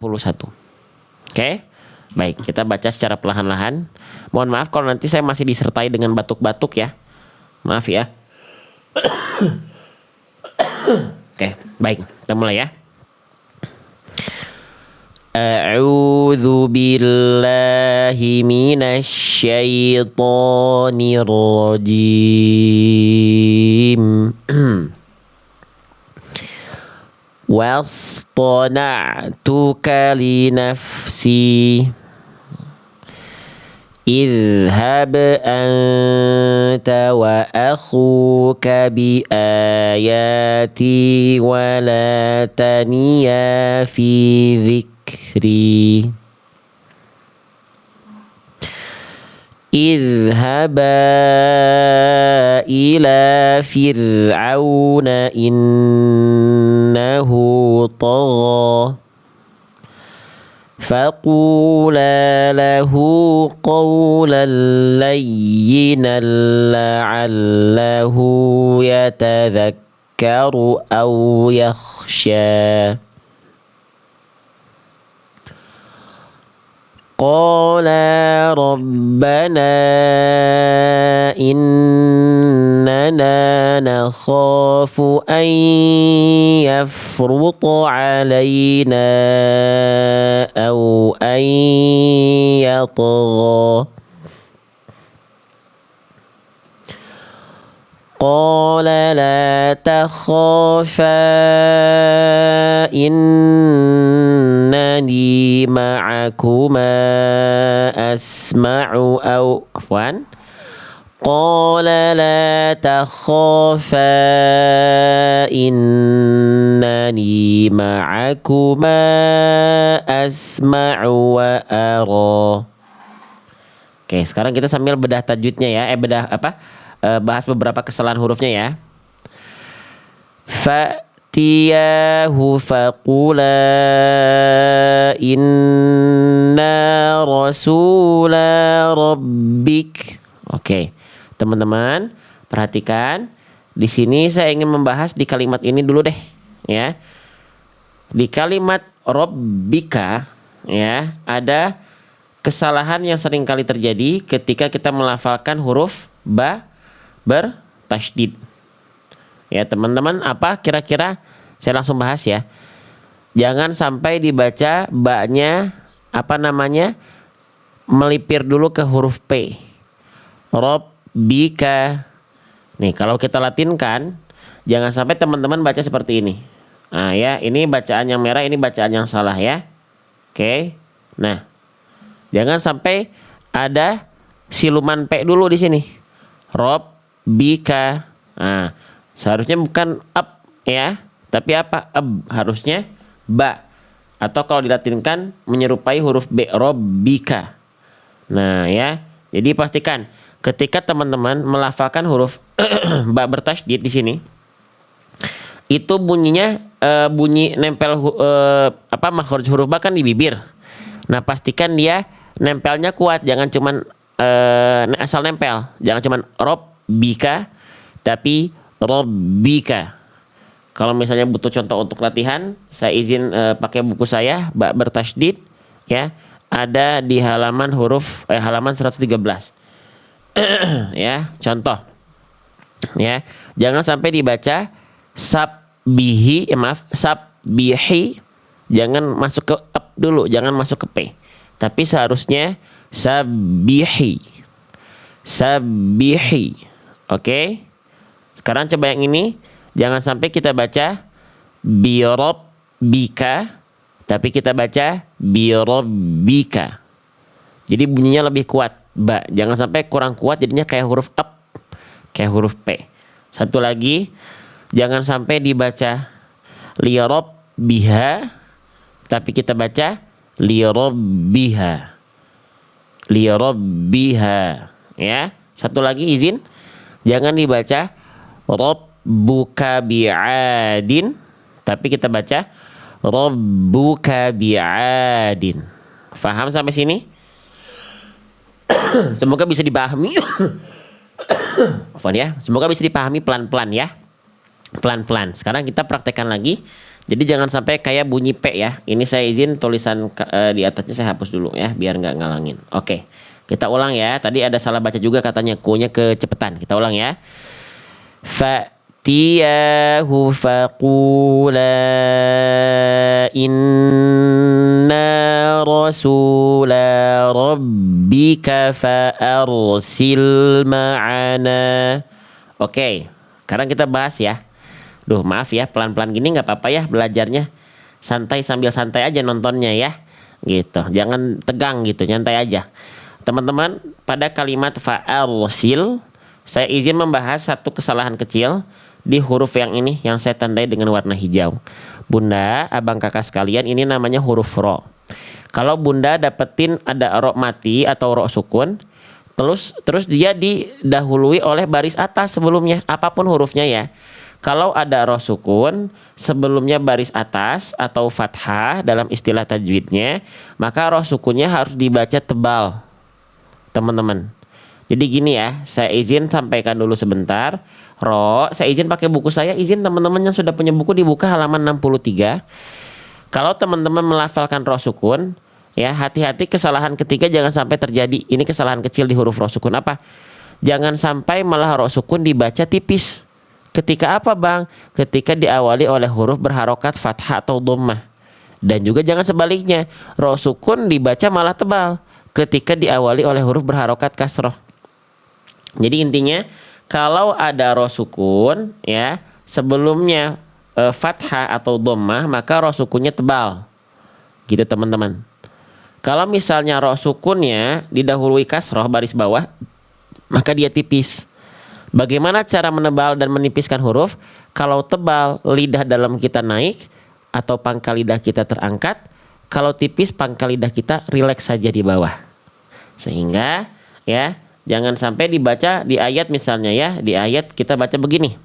Oke. Baik, kita baca secara perlahan-lahan. Mohon maaf kalau nanti saya masih disertai dengan batuk-batuk ya. Maaf ya. Oke, baik. Kita mulai ya. A'udzu billahi minasy syaithanir rajim. Wasṭana'tuka li nafsi idhhab anta wa akhuka bi ayati wa la taniya fi dhikri idhhaba ila fir'auna innahu tagha فقولا له قولا لينا لعله يتذكر أو يخشى قالا ربنا إننا نخاف أن يفرط علينا أو أن يطغى قال لا تخافا إنني معكما أسمع أو عفوا قال لا تخافا إنني معكما أسمع وأرى. Oke, sekarang kita sambil bedah tajwidnya ya. Bahas beberapa kesalahan hurufnya ya. Fa'tiyahu faqula inna rasula rabbik. Oke, teman-teman perhatikan. Di sini saya ingin membahas di kalimat ini dulu deh, ya. Di kalimat rabbika, ya, ada kesalahan yang sering kali terjadi ketika kita melafalkan huruf ba bertasydid. Ya, teman-teman, apa kira-kira? Saya langsung bahas ya. Jangan sampai dibaca ba-nya melipir dulu ke huruf P. Rabbika. Nih, kalau kita latinkan, jangan sampai teman-teman baca seperti ini. Nah, ya, ini bacaan yang merah, ini bacaan yang salah ya. Oke. Nah, jangan sampai ada siluman P dulu di sini. Rabbika. Nah, seharusnya bukan ab ya, tapi apa? Ab, harusnya ba. Atau kalau dilatinkan menyerupai huruf B, rabbika. Nah, ya. Jadi pastikan ketika teman-teman melafalkan huruf ba bertasydid di sini, itu bunyinya bunyi nempel makhraj huruf ba kan di bibir. Nah, pastikan dia nempelnya kuat, jangan cuman asal nempel, jangan cuman rabbika tapi rabbika. Kalau misalnya butuh contoh untuk latihan, saya izin pakai buku saya ba bertasydid ya, ada di halaman halaman 113. Ya, contoh. Ya, jangan sampai dibaca sabbihi, sabbihi, jangan masuk ke up dulu, jangan masuk ke P. Tapi seharusnya sabbihi. Sabbihi. Oke. Sekarang coba yang ini, jangan sampai kita baca birabbika, tapi kita baca birabbika. Jadi bunyinya lebih kuat. Ba, jangan sampai kurang kuat jadinya kayak huruf up, kayak huruf P. Satu lagi, jangan sampai dibaca lirabbiha, tapi kita baca lirabbiha. Lirabbiha, ya. Satu lagi izin, jangan dibaca rabbuka bi'adin, tapi kita baca rabbuka bi'adin. Faham sampai sini? Semoga bisa dipahami. Afwan ya. Semoga bisa dipahami pelan-pelan ya. Pelan-pelan. Sekarang kita praktekkan lagi Jadi jangan sampai kayak bunyi P ya. Ini saya izin tulisan di atasnya saya hapus dulu ya, biar nggak ngalangin. Oke, kita ulang ya. Tadi ada salah baca juga katanya, ku-nya kecepatan. Kita ulang ya. Fa'tiyahu faqula inna rasula rabbika fa'arsil ma'ana. Oke, sekarang kita bahas ya. Duh, maaf ya, pelan-pelan gini nggak apa-apa ya belajarnya. Santai sambil santai aja nontonnya ya. Gitu. Jangan tegang gitu, nyantai aja. Teman-teman, pada kalimat fa'arsil saya izin membahas satu kesalahan kecil di huruf yang ini yang saya tandai dengan warna hijau. Bunda, abang kakak sekalian, ini namanya huruf ro. Kalau bunda dapetin ada ro mati atau ro sukun, terus dia didahului oleh baris atas sebelumnya, apapun hurufnya ya. Kalau ada ro sukun sebelumnya baris atas atau fathah dalam istilah tajwidnya, maka ro sukunnya harus dibaca tebal, teman-teman. Jadi gini ya, saya izin sampaikan dulu sebentar. Saya izin pakai buku saya, izin teman-teman yang sudah punya buku dibuka halaman 63. Kalau teman-teman melafalkan ro sukun, ya hati-hati kesalahan ketiga jangan sampai terjadi. Ini kesalahan kecil di huruf ro sukun apa? Jangan sampai malah ro sukun dibaca tipis. Ketika apa bang? Ketika diawali oleh huruf berharokat fathah atau dhammah. Dan juga jangan sebaliknya, ro sukun dibaca malah tebal ketika diawali oleh huruf berharokat kasroh. Jadi intinya kalau ada ro sukun ya sebelumnya fathah atau dhammah, maka ro sukunnya tebal. Gitu teman-teman. Kalau misalnya ro sukunnya didahului kasroh baris bawah, maka dia tipis. Bagaimana cara menebal dan menipiskan huruf? Kalau tebal, lidah dalam kita naik atau pangkal lidah kita terangkat. Kalau tipis, pangkal lidah kita rileks saja di bawah. Sehingga ya jangan sampai dibaca di ayat misalnya ya, di ayat kita baca begini.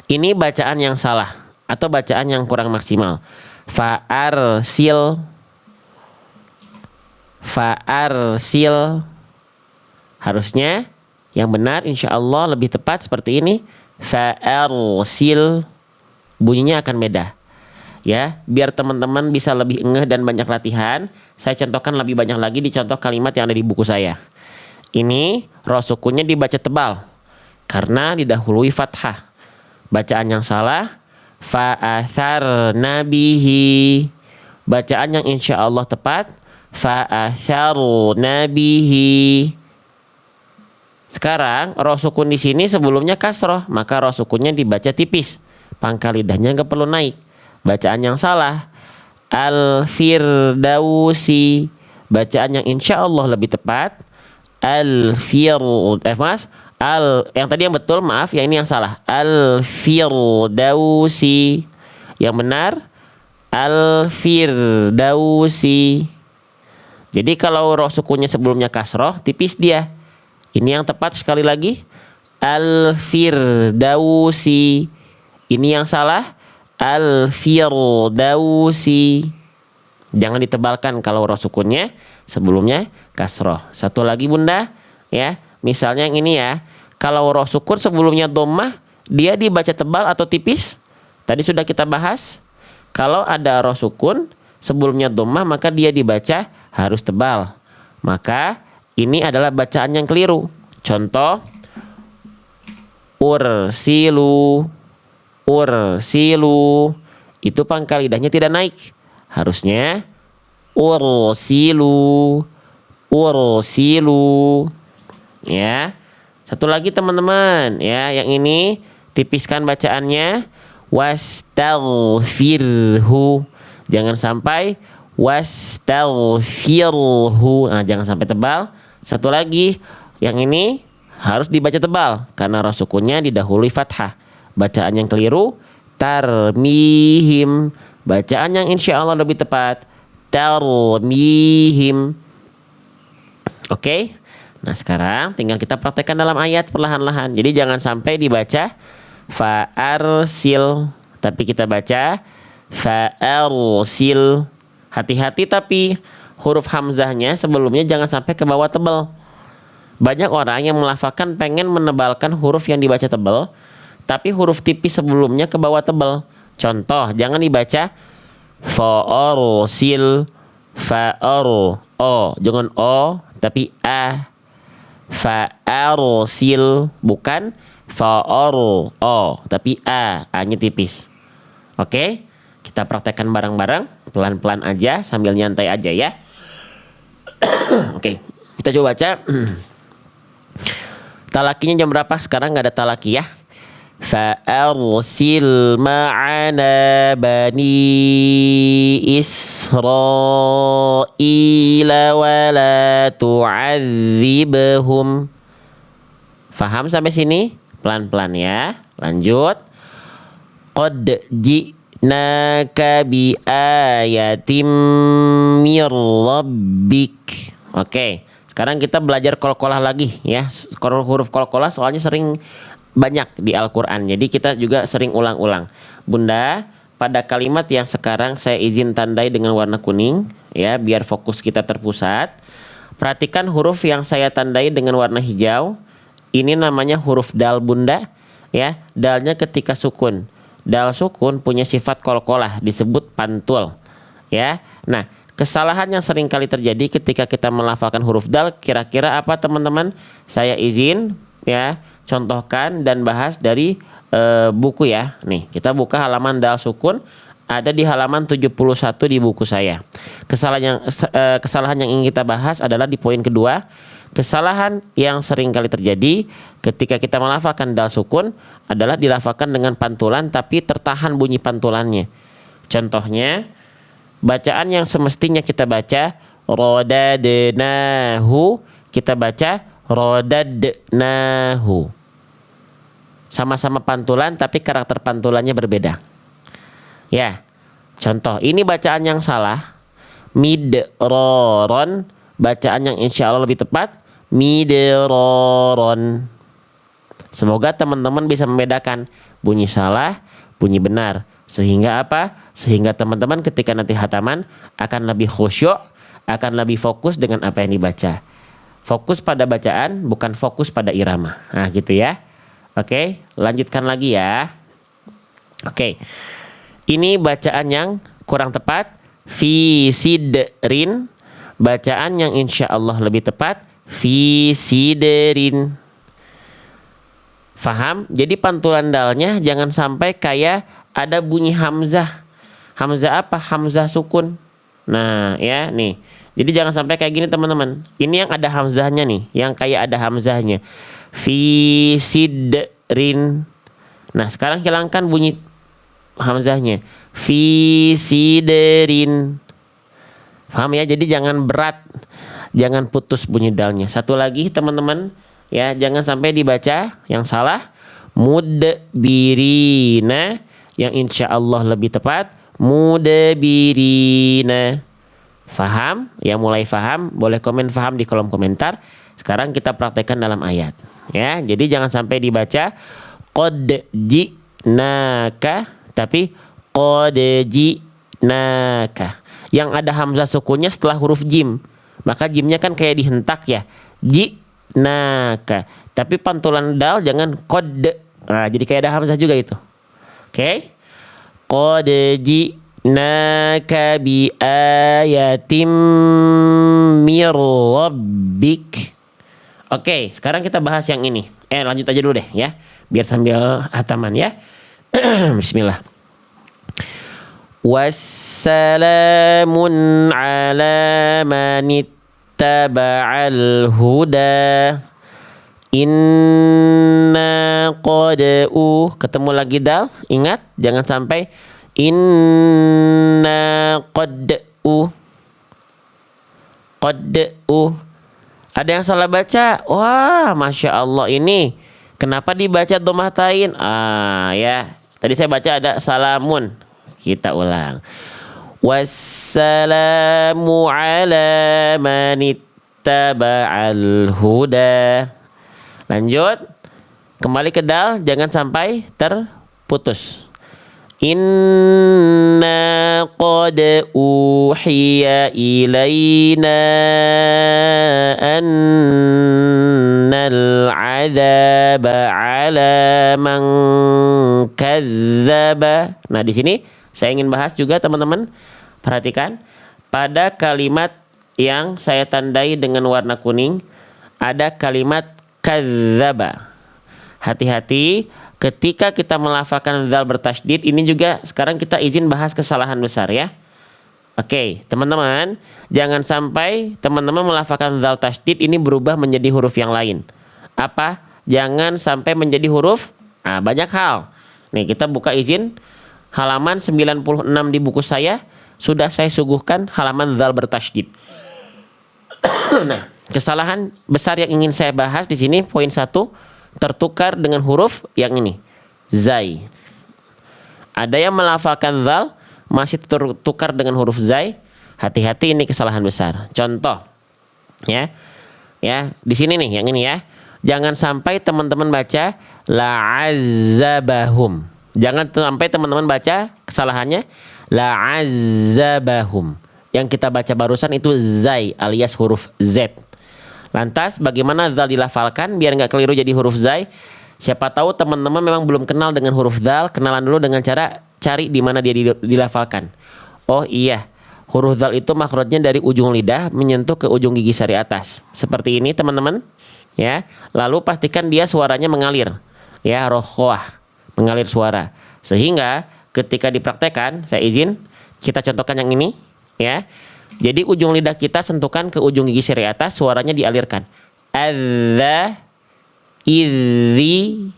Ini bacaan yang salah atau bacaan yang kurang maksimal. Fa'arsil harusnya yang benar insya Allah lebih tepat seperti ini. Fa'arsil, bunyinya akan beda. Ya, biar teman-teman bisa lebih ngeh dan banyak latihan, saya contohkan lebih banyak lagi di contoh kalimat yang ada di buku saya. Ini ro sukunnya dibaca tebal karena didahului fathah. Bacaan yang salah fa'atharna bihi. Bacaan yang insya Allah tepat fa'atharna bihi. Sekarang ro sukun di sini sebelumnya kasroh, maka ro sukunnya dibaca tipis. Pangkal lidahnya nggak perlu naik. Bacaan yang salah al-firdausi. Bacaan yang insya Allah lebih tepat yang tadi yang betul, maaf, yang ini yang salah. Al-firdausi. Yang benar al-firdausi. Jadi kalau roh sukunnya sebelumnya kasroh, tipis dia. Ini yang tepat sekali lagi al-firdausi. Ini yang salah al-firdausi. Jangan ditebalkan kalau roh sukunnya sebelumnya kasroh. Satu lagi bunda ya, misalnya yang ini ya, kalau roh sukun sebelumnya dhammah, dia dibaca tebal atau tipis? Tadi sudah kita bahas. Kalau ada roh sukun sebelumnya dhammah, maka dia dibaca harus tebal. Maka ini adalah bacaan yang keliru. Contoh ursilu itu pangkal lidahnya tidak naik. Harusnya ursilu ya. Satu lagi teman-teman ya, yang ini tipiskan bacaannya wastaghfirhu. Jangan sampai wastaghfirhu. Nah, jangan sampai tebal. Satu lagi, yang ini harus dibaca tebal karena roh sukunnya didahului fathah. Bacaan yang keliru tarmihim. Bacaan yang insya Allah lebih tepat tarmihim. Oke. Nah sekarang tinggal kita praktekkan dalam ayat perlahan-lahan. Jadi jangan sampai dibaca fa'arsil, tapi kita baca fa'arsil. Hati-hati tapi huruf hamzahnya sebelumnya jangan sampai ke bawah tebal. Banyak orang yang melafalkan pengen menebalkan huruf yang dibaca tebal, tapi huruf tipis sebelumnya ke bawah tebal. Contoh, jangan dibaca fa'arsil jangan o tapi a. Fa'arsil bukan tapi a-nya tipis. Oke, kita praktekkan bareng-bareng, pelan-pelan aja sambil nyantai aja ya. Oke, kita coba baca. Talakinya jam berapa? Sekarang nggak ada talaki ya. Fa'arsil ma'ana bani Israila wa la tu'adzibhum. Faham sampai sini? Pelan-pelan ya. Lanjut. Qad ji'naka bi ayatim mir rabbik. Oke, sekarang kita belajar qalqalah lagi ya. Huruf qalqalah soalnya sering banyak di Al-Quran, jadi kita juga sering ulang-ulang. Bunda, pada kalimat yang sekarang saya izin tandai dengan warna kuning ya, biar fokus kita terpusat. Perhatikan huruf yang saya tandai dengan warna hijau. Ini namanya huruf dal bunda ya. Dalnya ketika sukun. Dal sukun punya sifat qalqalah, disebut pantul ya. Nah, kesalahan yang sering kali terjadi ketika kita melafalkan huruf dal, kira-kira apa teman-teman? Saya izin ya contohkan dan bahas dari buku ya. Nih, kita buka halaman dal sukun, ada di halaman 71 di buku saya. Kesalahan yang ingin kita bahas adalah di poin kedua. Kesalahan yang sering kali terjadi ketika kita melafalkan dal sukun adalah dilafalkan dengan pantulan tapi tertahan bunyi pantulannya. Contohnya, bacaan yang semestinya kita baca rodadnahu, kita baca rodadnahu. Sama-sama pantulan tapi karakter pantulannya berbeda. Ya, contoh ini bacaan yang salah, midroron. Bacaan yang insya Allah lebih tepat, midroron. Semoga teman-teman bisa membedakan bunyi salah, bunyi benar. Sehingga apa? Sehingga teman-teman ketika nanti hataman akan lebih khusyuk, akan lebih fokus dengan apa yang dibaca. Fokus pada bacaan, bukan fokus pada irama. Nah gitu ya. Oke, lanjutkan lagi ya. Oke, ini bacaan yang kurang tepat. Fi sidrin. Bacaan yang insya Allah lebih tepat. Fi sidrin. Faham? Jadi pantulan dalnya jangan sampai kayak ada bunyi hamzah. Hamzah apa? Hamzah sukun. Nah ya nih. Jadi jangan sampai kayak gini teman-teman. Ini yang ada hamzahnya nih. Yang kayak ada hamzahnya. Fi sidrin. Nah sekarang hilangkan bunyi hamzahnya. Fi sidrin. Paham ya? Jadi jangan berat. Jangan putus bunyi dalnya. Satu lagi teman-teman. Ya, jangan sampai dibaca yang salah. Mudbirina. Yang insya Allah lebih tepat. Mudbirina. Faham? Yang mulai faham boleh komen faham di kolom komentar. Sekarang kita praktekkan dalam ayat. Ya, jadi jangan sampai dibaca qad ji'naka tapi qad ji'naka. Yang ada hamzah sukunnya setelah huruf jim. Maka jimnya kan kayak dihentak ya. Ji'naka. Tapi pantulan dal jangan qad. Nah, jadi kayak ada hamzah juga itu. Oke? Qad ji'naka bi ayatim mir rabbik. Oke, sekarang kita bahas yang ini. Lanjut aja dulu deh ya. Biar sambil hataman ya. Bismillah. Wassalamun ala manittaba'al huda. Inna qad'u. Ketemu lagi dal. Ingat, jangan sampai inna qad'u. Qad'u. Ada yang salah baca. Wah, Masya Allah ini. Kenapa dibaca dhammah tain? Ya. Tadi saya baca ada salamun. Kita ulang. Wassalamu ala manittaba'al huda. Lanjut. Kembali ke dal. Jangan sampai terputus. Inna qad uhiya ilaina annal adzaba ala man kadzdzaba. Nah, di sini saya ingin bahas juga teman-teman. Perhatikan pada kalimat yang saya tandai dengan warna kuning ada kalimat kadzdzaba. Hati-hati ketika kita melafalkan dzal bertasydid. Ini juga sekarang kita izin bahas kesalahan besar ya. Oke, teman-teman, jangan sampai teman-teman melafalkan dzal tasydid ini berubah menjadi huruf yang lain. Apa? Jangan sampai menjadi huruf banyak hal. Nih, kita buka izin halaman 96 di buku saya, sudah saya suguhkan halaman dzal bertasydid. Nah, kesalahan besar yang ingin saya bahas di sini poin 1, tertukar dengan huruf yang ini, zai. Ada yang melafalkan dzal masih tertukar dengan huruf zai. Hati-hati, ini kesalahan besar. Contoh, ya, di sini nih, yang ini ya. Jangan sampai teman-teman baca la'azzabahum. Jangan sampai teman-teman baca kesalahannya la'azzabahum. Yang kita baca barusan itu zai alias huruf Z. Lantas bagaimana dzal dilafalkan biar nggak keliru jadi huruf zai? Siapa tahu teman-teman memang belum kenal dengan huruf dzal, kenalan dulu dengan cara cari di mana dia dilafalkan. Oh iya, huruf dzal itu makhrajnya dari ujung lidah menyentuh ke ujung gigi sari atas. Seperti ini teman-teman, ya. Lalu pastikan dia suaranya mengalir, ya, rokhwah, mengalir suara. Sehingga ketika dipraktekkan, saya izin kita contohkan yang ini, ya. Jadi ujung lidah kita sentuhkan ke ujung gigi sari atas, suaranya dialirkan. Adza, idzi,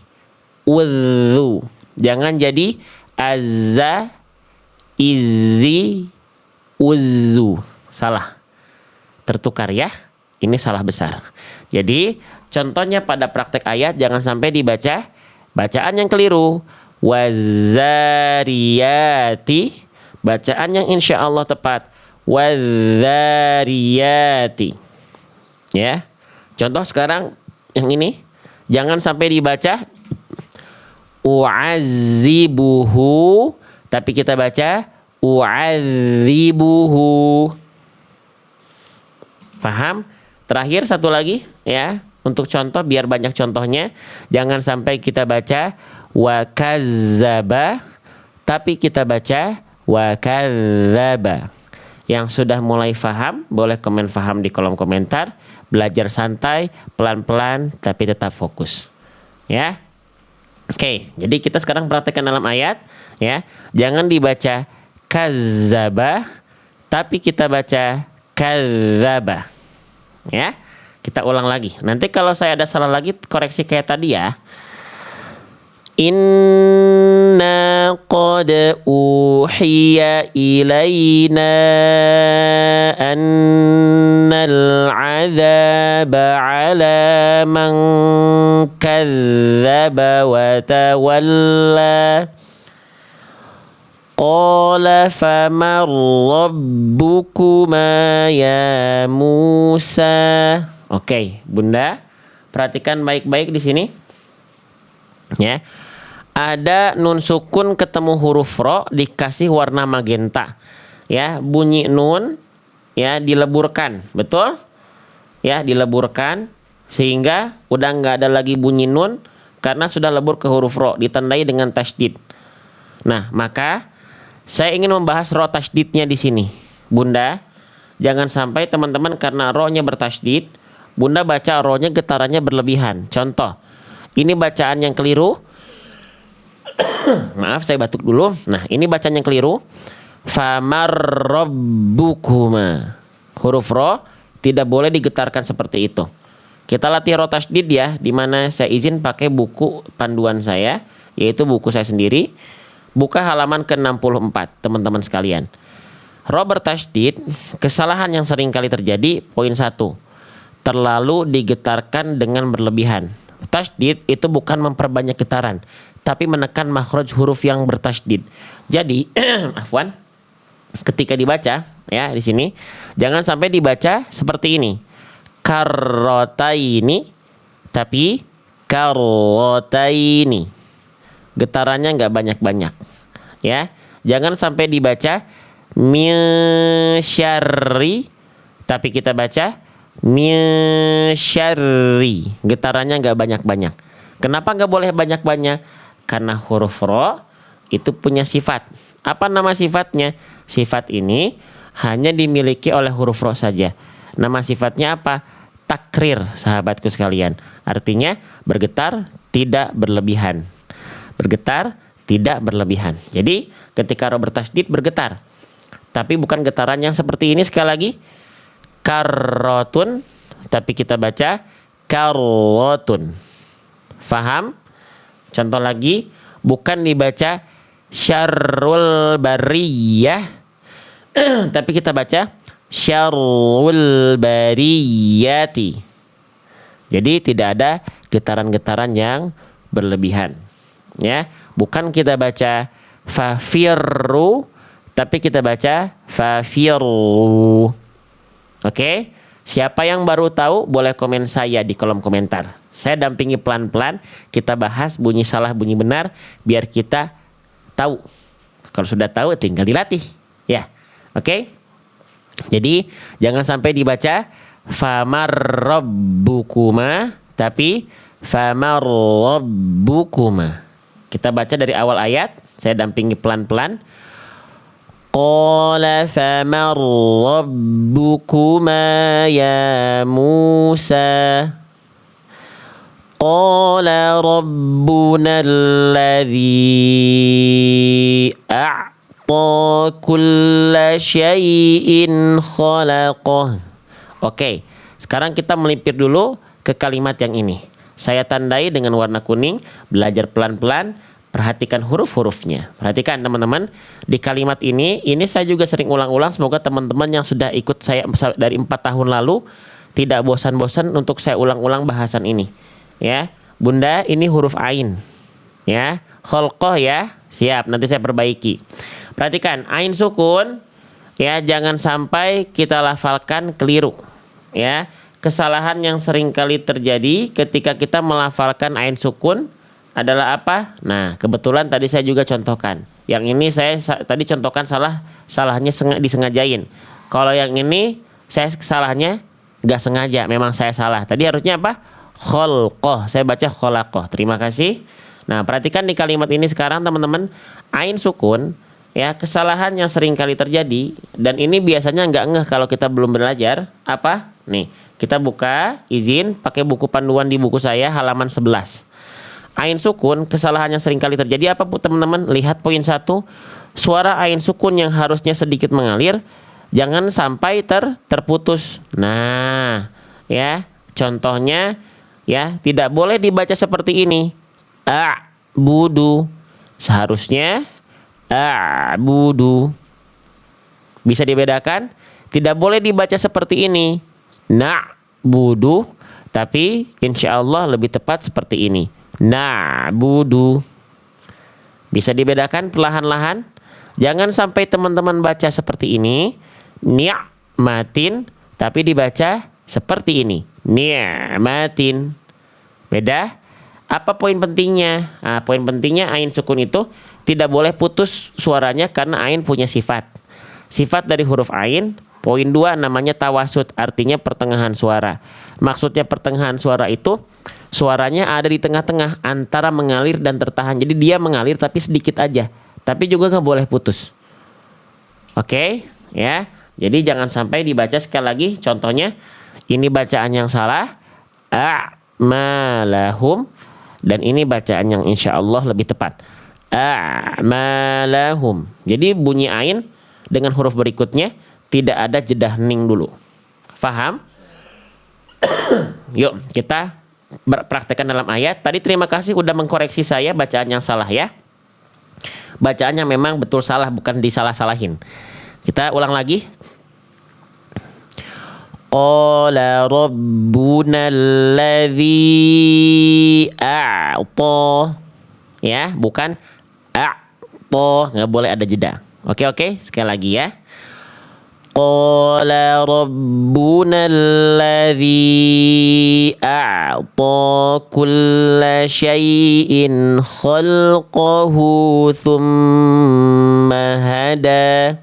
udzu. Jangan jadi azza, izzi, uzzu. Salah. Tertukar ya. Ini salah besar. Jadi contohnya pada praktek ayat jangan sampai dibaca bacaan yang keliru. Wazariyati, bacaan yang insya Allah tepat. Wadzariyati, ya. Contoh sekarang yang ini jangan sampai dibaca u'azzibuhu tapi kita baca u'adzibuhu. Paham? Terakhir satu lagi ya, untuk contoh biar banyak contohnya, jangan sampai kita baca wa kazzaba tapi kita baca wa kadzdzaba. Yang sudah mulai paham boleh komen paham di kolom komentar. Belajar santai, pelan-pelan tapi tetap fokus. Ya. Oke, jadi kita sekarang praktekkan dalam ayat ya. Jangan dibaca kazzaba tapi kita baca kadzdzaba. Ya. Kita ulang lagi. Nanti kalau saya ada salah lagi koreksi kayak tadi ya. Inna qad uhiya ilaina annal adzaba ala man kadzdzaba wa tawalla. Qala faman rabbukuma ya Musa. Oke, Bunda, perhatikan baik-baik di sini. Ya. Ada nun sukun ketemu huruf ro dikasih warna magenta. Ya, bunyi nun ya dileburkan, betul? Ya, dileburkan sehingga udah nggak ada lagi bunyi nun karena sudah lebur ke huruf ro, ditandai dengan tasydid. Nah, maka saya ingin membahas ro tasydidnya di sini. Bunda, jangan sampai teman-teman karena ro-nya bertasydid, Bunda baca ro-nya getarannya berlebihan. Contoh, ini bacaan yang keliru. Maaf, saya batuk dulu. Nah, ini bacaan yang keliru. Famar rabbukuma. Huruf ro tidak boleh digetarkan seperti itu. Kita latih ro tasydid ya, di mana saya izin pakai buku panduan saya, yaitu buku saya sendiri. Buka halaman ke-64, teman-teman sekalian. Ro bertasydid, kesalahan yang sering kali terjadi, poin 1. Terlalu digetarkan dengan berlebihan. Tasydid itu bukan memperbanyak getaran, tapi menekan makhraj huruf yang bertasydid. Jadi, afwan, ketika dibaca ya di sini jangan sampai dibaca seperti ini. Karrotaini tapi karrotaini. Getarannya nggak banyak-banyak. ya. Jangan sampai dibaca min syarri tapi kita baca min syarri. Getarannya nggak banyak-banyak. Kenapa nggak boleh banyak-banyak? Karena huruf ro itu punya sifat. Apa nama sifatnya? Sifat ini hanya dimiliki oleh huruf ro saja. Nama sifatnya apa? Takrir, sahabatku sekalian. Artinya bergetar tidak berlebihan. Bergetar tidak berlebihan. Jadi ketika ro bertasydid bergetar. Tapi bukan getaran yang seperti ini sekali lagi. Karrotun. Tapi kita baca karrotun. Faham? Contoh lagi. Bukan dibaca syarrul bariyah. Tapi kita baca syarrul bariyati. Jadi tidak ada getaran-getaran yang berlebihan. Ya, bukan kita baca fafirru tapi kita baca fafirru. Oke? Siapa yang baru tahu boleh komen saya di kolom komentar. Saya dampingi pelan-pelan, kita bahas bunyi salah bunyi benar biar kita tahu. Kalau sudah tahu tinggal dilatih, ya. Oke? Jadi jangan sampai dibaca famar rabbukuma tapi famar rabbukuma. Kita baca dari awal ayat, saya dampingi pelan-pelan. Qala famar rabbukuma ya Musa. Qala rabbuna alladhi a'ta kulla syai'in khalaqah. Oke, sekarang kita melipir dulu ke kalimat yang ini. Saya tandai dengan warna kuning, belajar pelan-pelan, perhatikan huruf-hurufnya. Perhatikan teman-teman, di kalimat ini saya juga sering ulang-ulang, semoga teman-teman yang sudah ikut saya dari 4 tahun lalu, tidak bosan-bosan untuk saya ulang-ulang bahasan ini. Ya, Bunda, ini huruf ain. Ya, kholqoh ya, siap, nanti saya perbaiki. Perhatikan, ain sukun, ya jangan sampai kita lafalkan keliru. Ya, kesalahan yang sering kali terjadi ketika kita melafalkan ain sukun adalah apa? Nah, kebetulan tadi saya juga contohkan. Yang ini saya tadi contohkan salahnya disengajain. Kalau yang ini saya salahnya nggak sengaja, memang saya salah. Tadi harusnya apa? Kholqoh, saya baca kholaqoh. Terima kasih. Nah, perhatikan di kalimat ini sekarang teman-teman, ain sukun. Ya, kesalahan yang sering kali terjadi dan ini biasanya nggak ngeh kalau kita belum belajar. Apa? Nih, kita buka, izin pakai buku panduan di buku saya halaman 11. Ain sukun, kesalahan yang sering kali terjadi apa teman-teman? Lihat poin 1. Suara ain sukun yang harusnya sedikit mengalir jangan sampai terputus. Nah, ya, contohnya ya, tidak boleh dibaca seperti ini. A'budu. Seharusnya a'budu. Bisa dibedakan? Tidak boleh dibaca seperti ini. Na'budu. Tapi insya Allah lebih tepat seperti ini. Na'budu. Bisa dibedakan perlahan-lahan? Jangan sampai teman-teman baca seperti ini. Ni'matin. Tapi dibaca seperti ini. Ni'matin. Beda? Apa poin pentingnya? Nah, poin pentingnya ain sukun itu tidak boleh putus suaranya karena ain punya sifat. Sifat dari huruf ain, poin 2 namanya tawasud, artinya pertengahan suara. Maksudnya pertengahan suara itu suaranya ada di tengah-tengah antara mengalir dan tertahan. Jadi dia mengalir tapi sedikit aja. Tapi juga nggak boleh putus. Oke, ya. Jadi jangan sampai dibaca sekali lagi. Contohnya, ini bacaan yang salah. A'malahum. Dan ini bacaan yang insya Allah lebih tepat. A'malahum. Jadi bunyi ain dengan huruf berikutnya tidak ada jeda hening dulu. Faham? Yuk kita praktekkan dalam ayat. Tadi terima kasih udah mengkoreksi saya bacaan yang salah ya. Bacaannya memang betul salah, bukan disalah-salahin. Kita ulang lagi. Qala rabbuna alladhi a'ta. Ya, bukan a'ta, nggak boleh ada jeda. Oke, sekali lagi ya. Qala rabbuna alladhi a'ta kulla syai'in khalqahu thumma hada.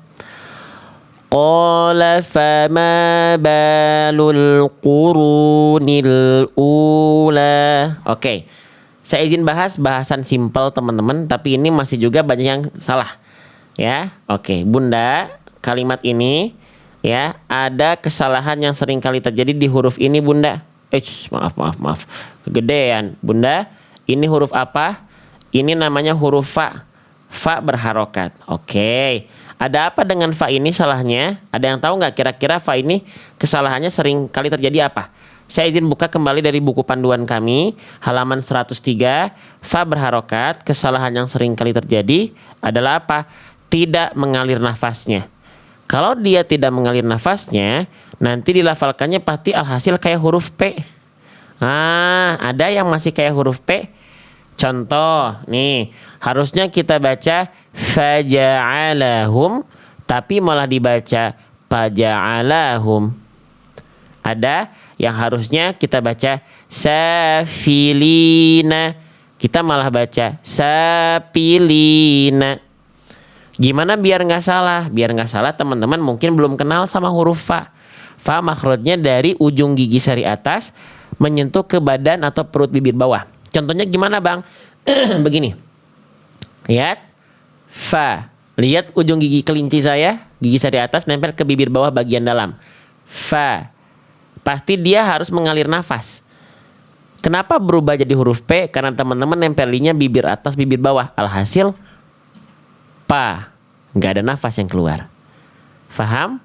Qala fama balul qurunil ula. Oke. Saya izin bahas bahasan simpel teman-teman, tapi ini masih juga banyak yang salah. Ya. Oke, Bunda, kalimat ini ya ada kesalahan yang sering kali terjadi di huruf ini Bunda. Maaf. Kegedean. Bunda, ini huruf apa? Ini namanya huruf fa. Fa berharokat. Oke. Ada apa dengan fa ini salahnya? Ada yang tahu nggak kira-kira fa ini kesalahannya sering kali terjadi apa? Saya izin buka kembali dari buku panduan kami, halaman 103, fa berharokat, kesalahan yang sering kali terjadi adalah apa? Tidak mengalir nafasnya. Kalau dia tidak mengalir nafasnya, nanti dilafalkannya pasti alhasil kayak huruf P. Ada yang masih kayak huruf P. Contoh, nih, harusnya kita baca faja'alahum, tapi malah dibaca faja'alahum. Ada yang harusnya kita baca safilina, kita malah baca sapilina. Gimana biar nggak salah? Biar nggak salah teman-teman mungkin belum kenal sama huruf fa. Fa makhrajnya dari ujung gigi sari atas menyentuh ke badan atau perut bibir bawah. Contohnya gimana Bang? Begini. Lihat. Fa. Lihat ujung gigi kelinci saya, gigi sari atas nempel ke bibir bawah bagian dalam. Fa. Pasti dia harus mengalir nafas. Kenapa berubah jadi huruf P? Karena teman-teman nempelinya bibir atas, bibir bawah. Alhasil pa. Nggak ada nafas yang keluar. Faham?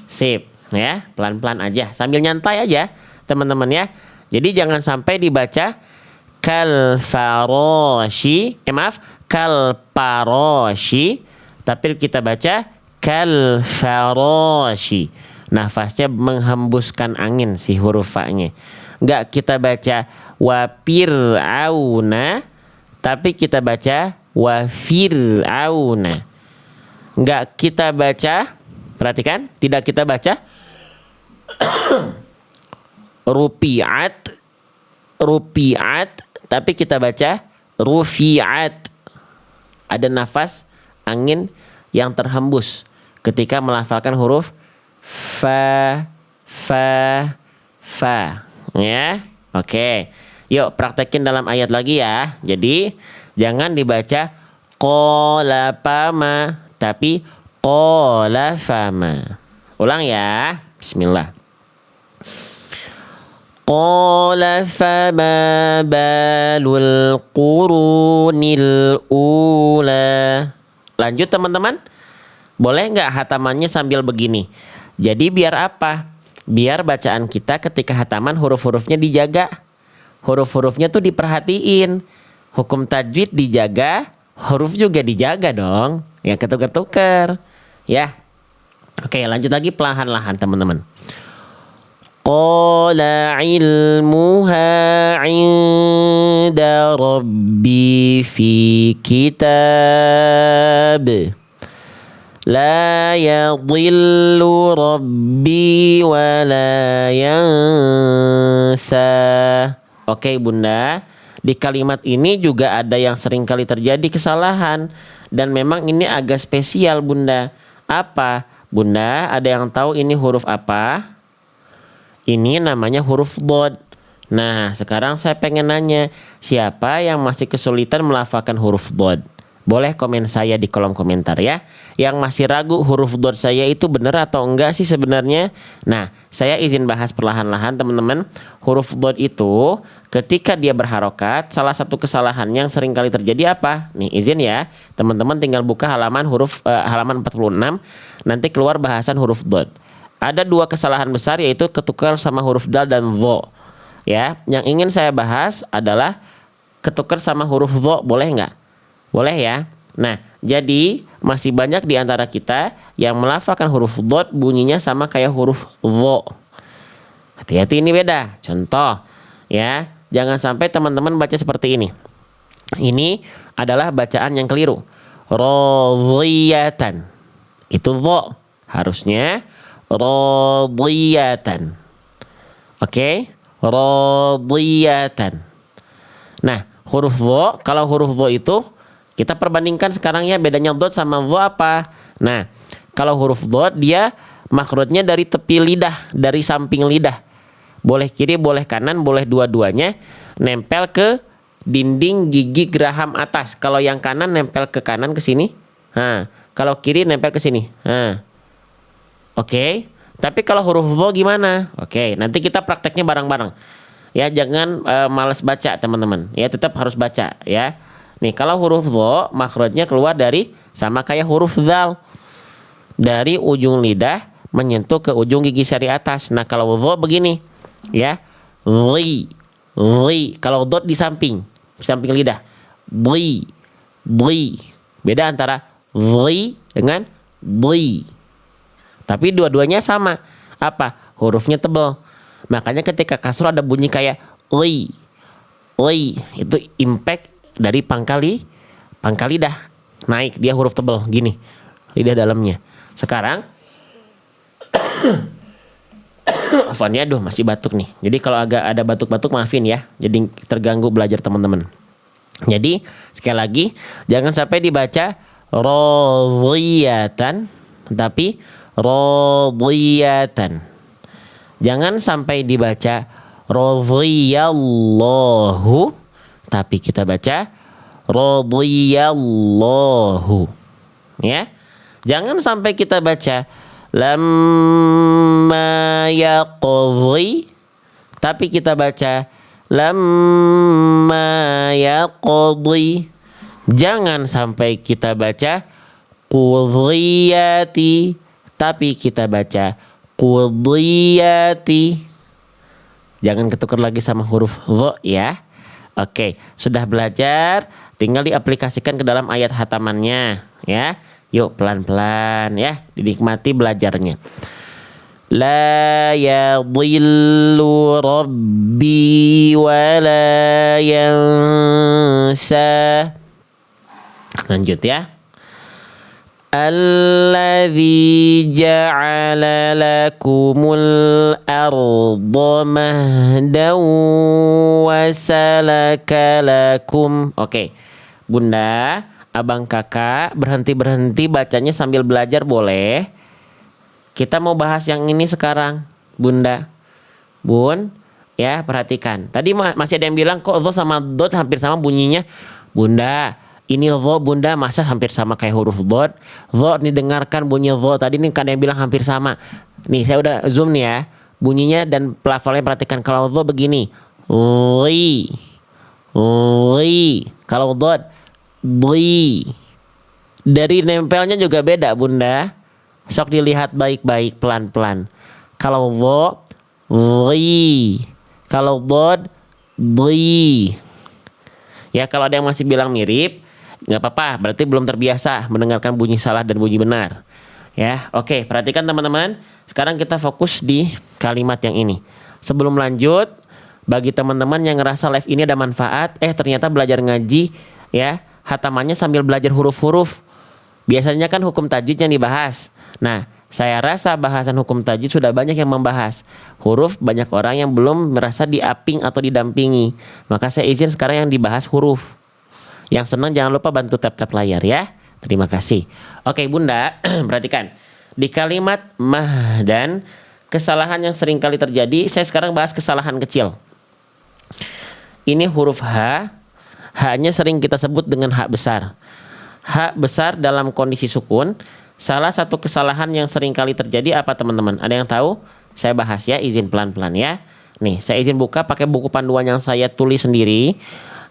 Sip. Ya, pelan-pelan aja. Sambil nyantai aja, teman-teman ya. Jadi jangan sampai dibaca kal paroshi. Tapi kita baca kal faroshi. Nafasnya menghembuskan angin si huruf fa-nya. Nggak kita baca wafir'auna, tapi kita baca wafir'auna. Nggak kita baca, perhatikan, tidak kita baca rupi'at, tapi kita baca rufi'at. Ada nafas angin yang terhembus ketika melafalkan huruf fa. Ya, oke. Yuk praktekin dalam ayat lagi ya. Jadi jangan dibaca qala fama, tapi qala fama. Ulang ya. Bismillah. Qala fama balul qurunil ula. Lanjut teman-teman. Boleh nggak hatamannya sambil begini? Jadi biar apa? Biar bacaan kita ketika hataman huruf-hurufnya dijaga. Huruf-hurufnya tuh diperhatiin. Hukum tajwid dijaga, huruf juga dijaga dong. Ya ketuker-tuker. Ya. Oke, lanjut lagi perlahan-lahan teman-teman. Qala ilmuha 'inda rabbi fi kitab. La yadhillu rabbi wa la yansa. Oke Bunda, di kalimat ini juga ada yang sering kali terjadi kesalahan. Dan memang ini agak spesial Bunda. Apa? Bunda, ada yang tahu ini huruf apa? Ini namanya huruf dhad. Nah, sekarang saya pengen nanya, siapa yang masih kesulitan melafalkan huruf dhad? Boleh komen saya di kolom komentar ya. Yang masih ragu huruf dhad saya itu benar atau enggak sih sebenarnya? Nah, saya izin bahas perlahan-lahan teman-teman. Huruf dhad itu ketika dia berharokat, salah satu kesalahan yang sering kali terjadi apa? Nih, izin ya. Teman-teman tinggal buka halaman halaman 46, nanti keluar bahasan huruf dhad. Ada dua kesalahan besar yaitu ketukar sama huruf dal dan dho. Ya, yang ingin saya bahas adalah ketukar sama huruf dho, boleh nggak? Boleh ya. Nah, jadi masih banyak di antara kita yang melafalkan huruf dhad bunyinya sama kayak huruf dho. Hati-hati, ini beda. Contoh ya, jangan sampai teman-teman baca seperti ini. Ini adalah bacaan yang keliru. Radhiyatan. Itu dho. Harusnya radiyatan. Oke, radiyatan. Nah, huruf dha, kalau huruf dha itu kita perbandingkan sekarang ya, bedanya dot sama dha apa? Nah, kalau huruf dha dia makhrajnya dari tepi lidah, dari samping lidah. Boleh kiri, boleh kanan, boleh dua-duanya, nempel ke dinding gigi geraham atas. Kalau yang kanan nempel ke kanan ke sini. Nah, kalau kiri nempel ke sini. Nah. Oke. Tapi kalau huruf dha gimana? Oke, nanti kita prakteknya bareng-bareng. Ya, jangan malas baca, teman-teman. Ya, tetap harus baca ya. Nih, kalau huruf dha makhrajnya keluar dari sama kayak huruf dzal. Dari ujung lidah menyentuh ke ujung gigi sari atas. Nah, kalau dha begini. Ya. Dhi. Dhi. Kalau dot di samping lidah. Dhi. Dhi. Beda antara dhi dengan dhi. Tapi dua-duanya sama. Apa? Hurufnya tebal. Makanya ketika kasroh ada bunyi kayak li. Li. Itu impact dari pangkal lidah. Naik, dia huruf tebal. Gini. Lidah dalamnya. Sekarang. Afwan ya, aduh masih batuk nih. Jadi kalau agak ada batuk-batuk maafin ya. Jadi terganggu belajar teman-teman. Jadi sekali lagi. Jangan sampai dibaca radiyatan. Tapi radiyatan. Jangan sampai dibaca radhiyallahu, tapi kita baca radhiyallahu. Ya. Jangan sampai kita baca lamma yaqdi, tapi kita baca lamma yaqdi. Jangan sampai kita baca qudhiyati, tapi kita baca qudhiyati. Jangan ketukar lagi sama huruf dha ya. Oke, sudah belajar, tinggal diaplikasikan ke dalam ayat hatamannya ya. Yuk pelan-pelan ya, dinikmati belajarnya. La yadhillu rabbi wa la yansa. Lanjut ya. Alladzi ja'ala lakumul arda mahdan wa salaka lakum. Oke. Bunda, abang kakak berhenti-berhenti bacanya sambil belajar boleh. Kita mau bahas yang ini sekarang, Bunda. Bun, ya perhatikan. Tadi masih ada yang bilang kok dha sama dot hampir sama bunyinya. Bunda, ini dha Bunda masa hampir sama kayak huruf dot. Dha nih, dengarkan bunyi dha. Tadi nih kan yang bilang hampir sama. Nih saya udah zoom nih ya. Bunyinya dan pelafalannya perhatikan. Kalau dha begini. Li. Li. Kalau dot. Li. Dari nempelnya juga beda Bunda. Sok dilihat baik-baik pelan-pelan. Kalau dha. Li. Kalau dot. Li. Ya, kalau ada yang masih bilang mirip, nggak apa-apa, berarti belum terbiasa mendengarkan bunyi salah dan bunyi benar. Ya, oke, perhatikan teman-teman. Sekarang kita fokus di kalimat yang ini. Sebelum lanjut, bagi teman-teman yang ngerasa live ini ada manfaat, ternyata belajar ngaji, ya, hatamannya sambil belajar huruf-huruf. Biasanya kan hukum tajwid yang dibahas. Nah, saya rasa bahasan hukum tajwid sudah banyak yang membahas huruf, banyak orang yang belum merasa diaping atau didampingi. Maka saya izin sekarang yang dibahas huruf. Yang senang jangan lupa bantu tap-tap layar ya. Terima kasih. Oke Bunda, perhatikan. Di kalimat mahdan, kesalahan yang sering kali terjadi, saya sekarang bahas kesalahan kecil. Ini huruf H. H-nya sering kita sebut dengan H besar. H besar dalam kondisi sukun. Salah satu kesalahan yang sering kali terjadi apa teman-teman? Ada yang tahu? Saya bahas ya, izin pelan-pelan ya. Nih, saya izin buka pakai buku panduan yang saya tulis sendiri.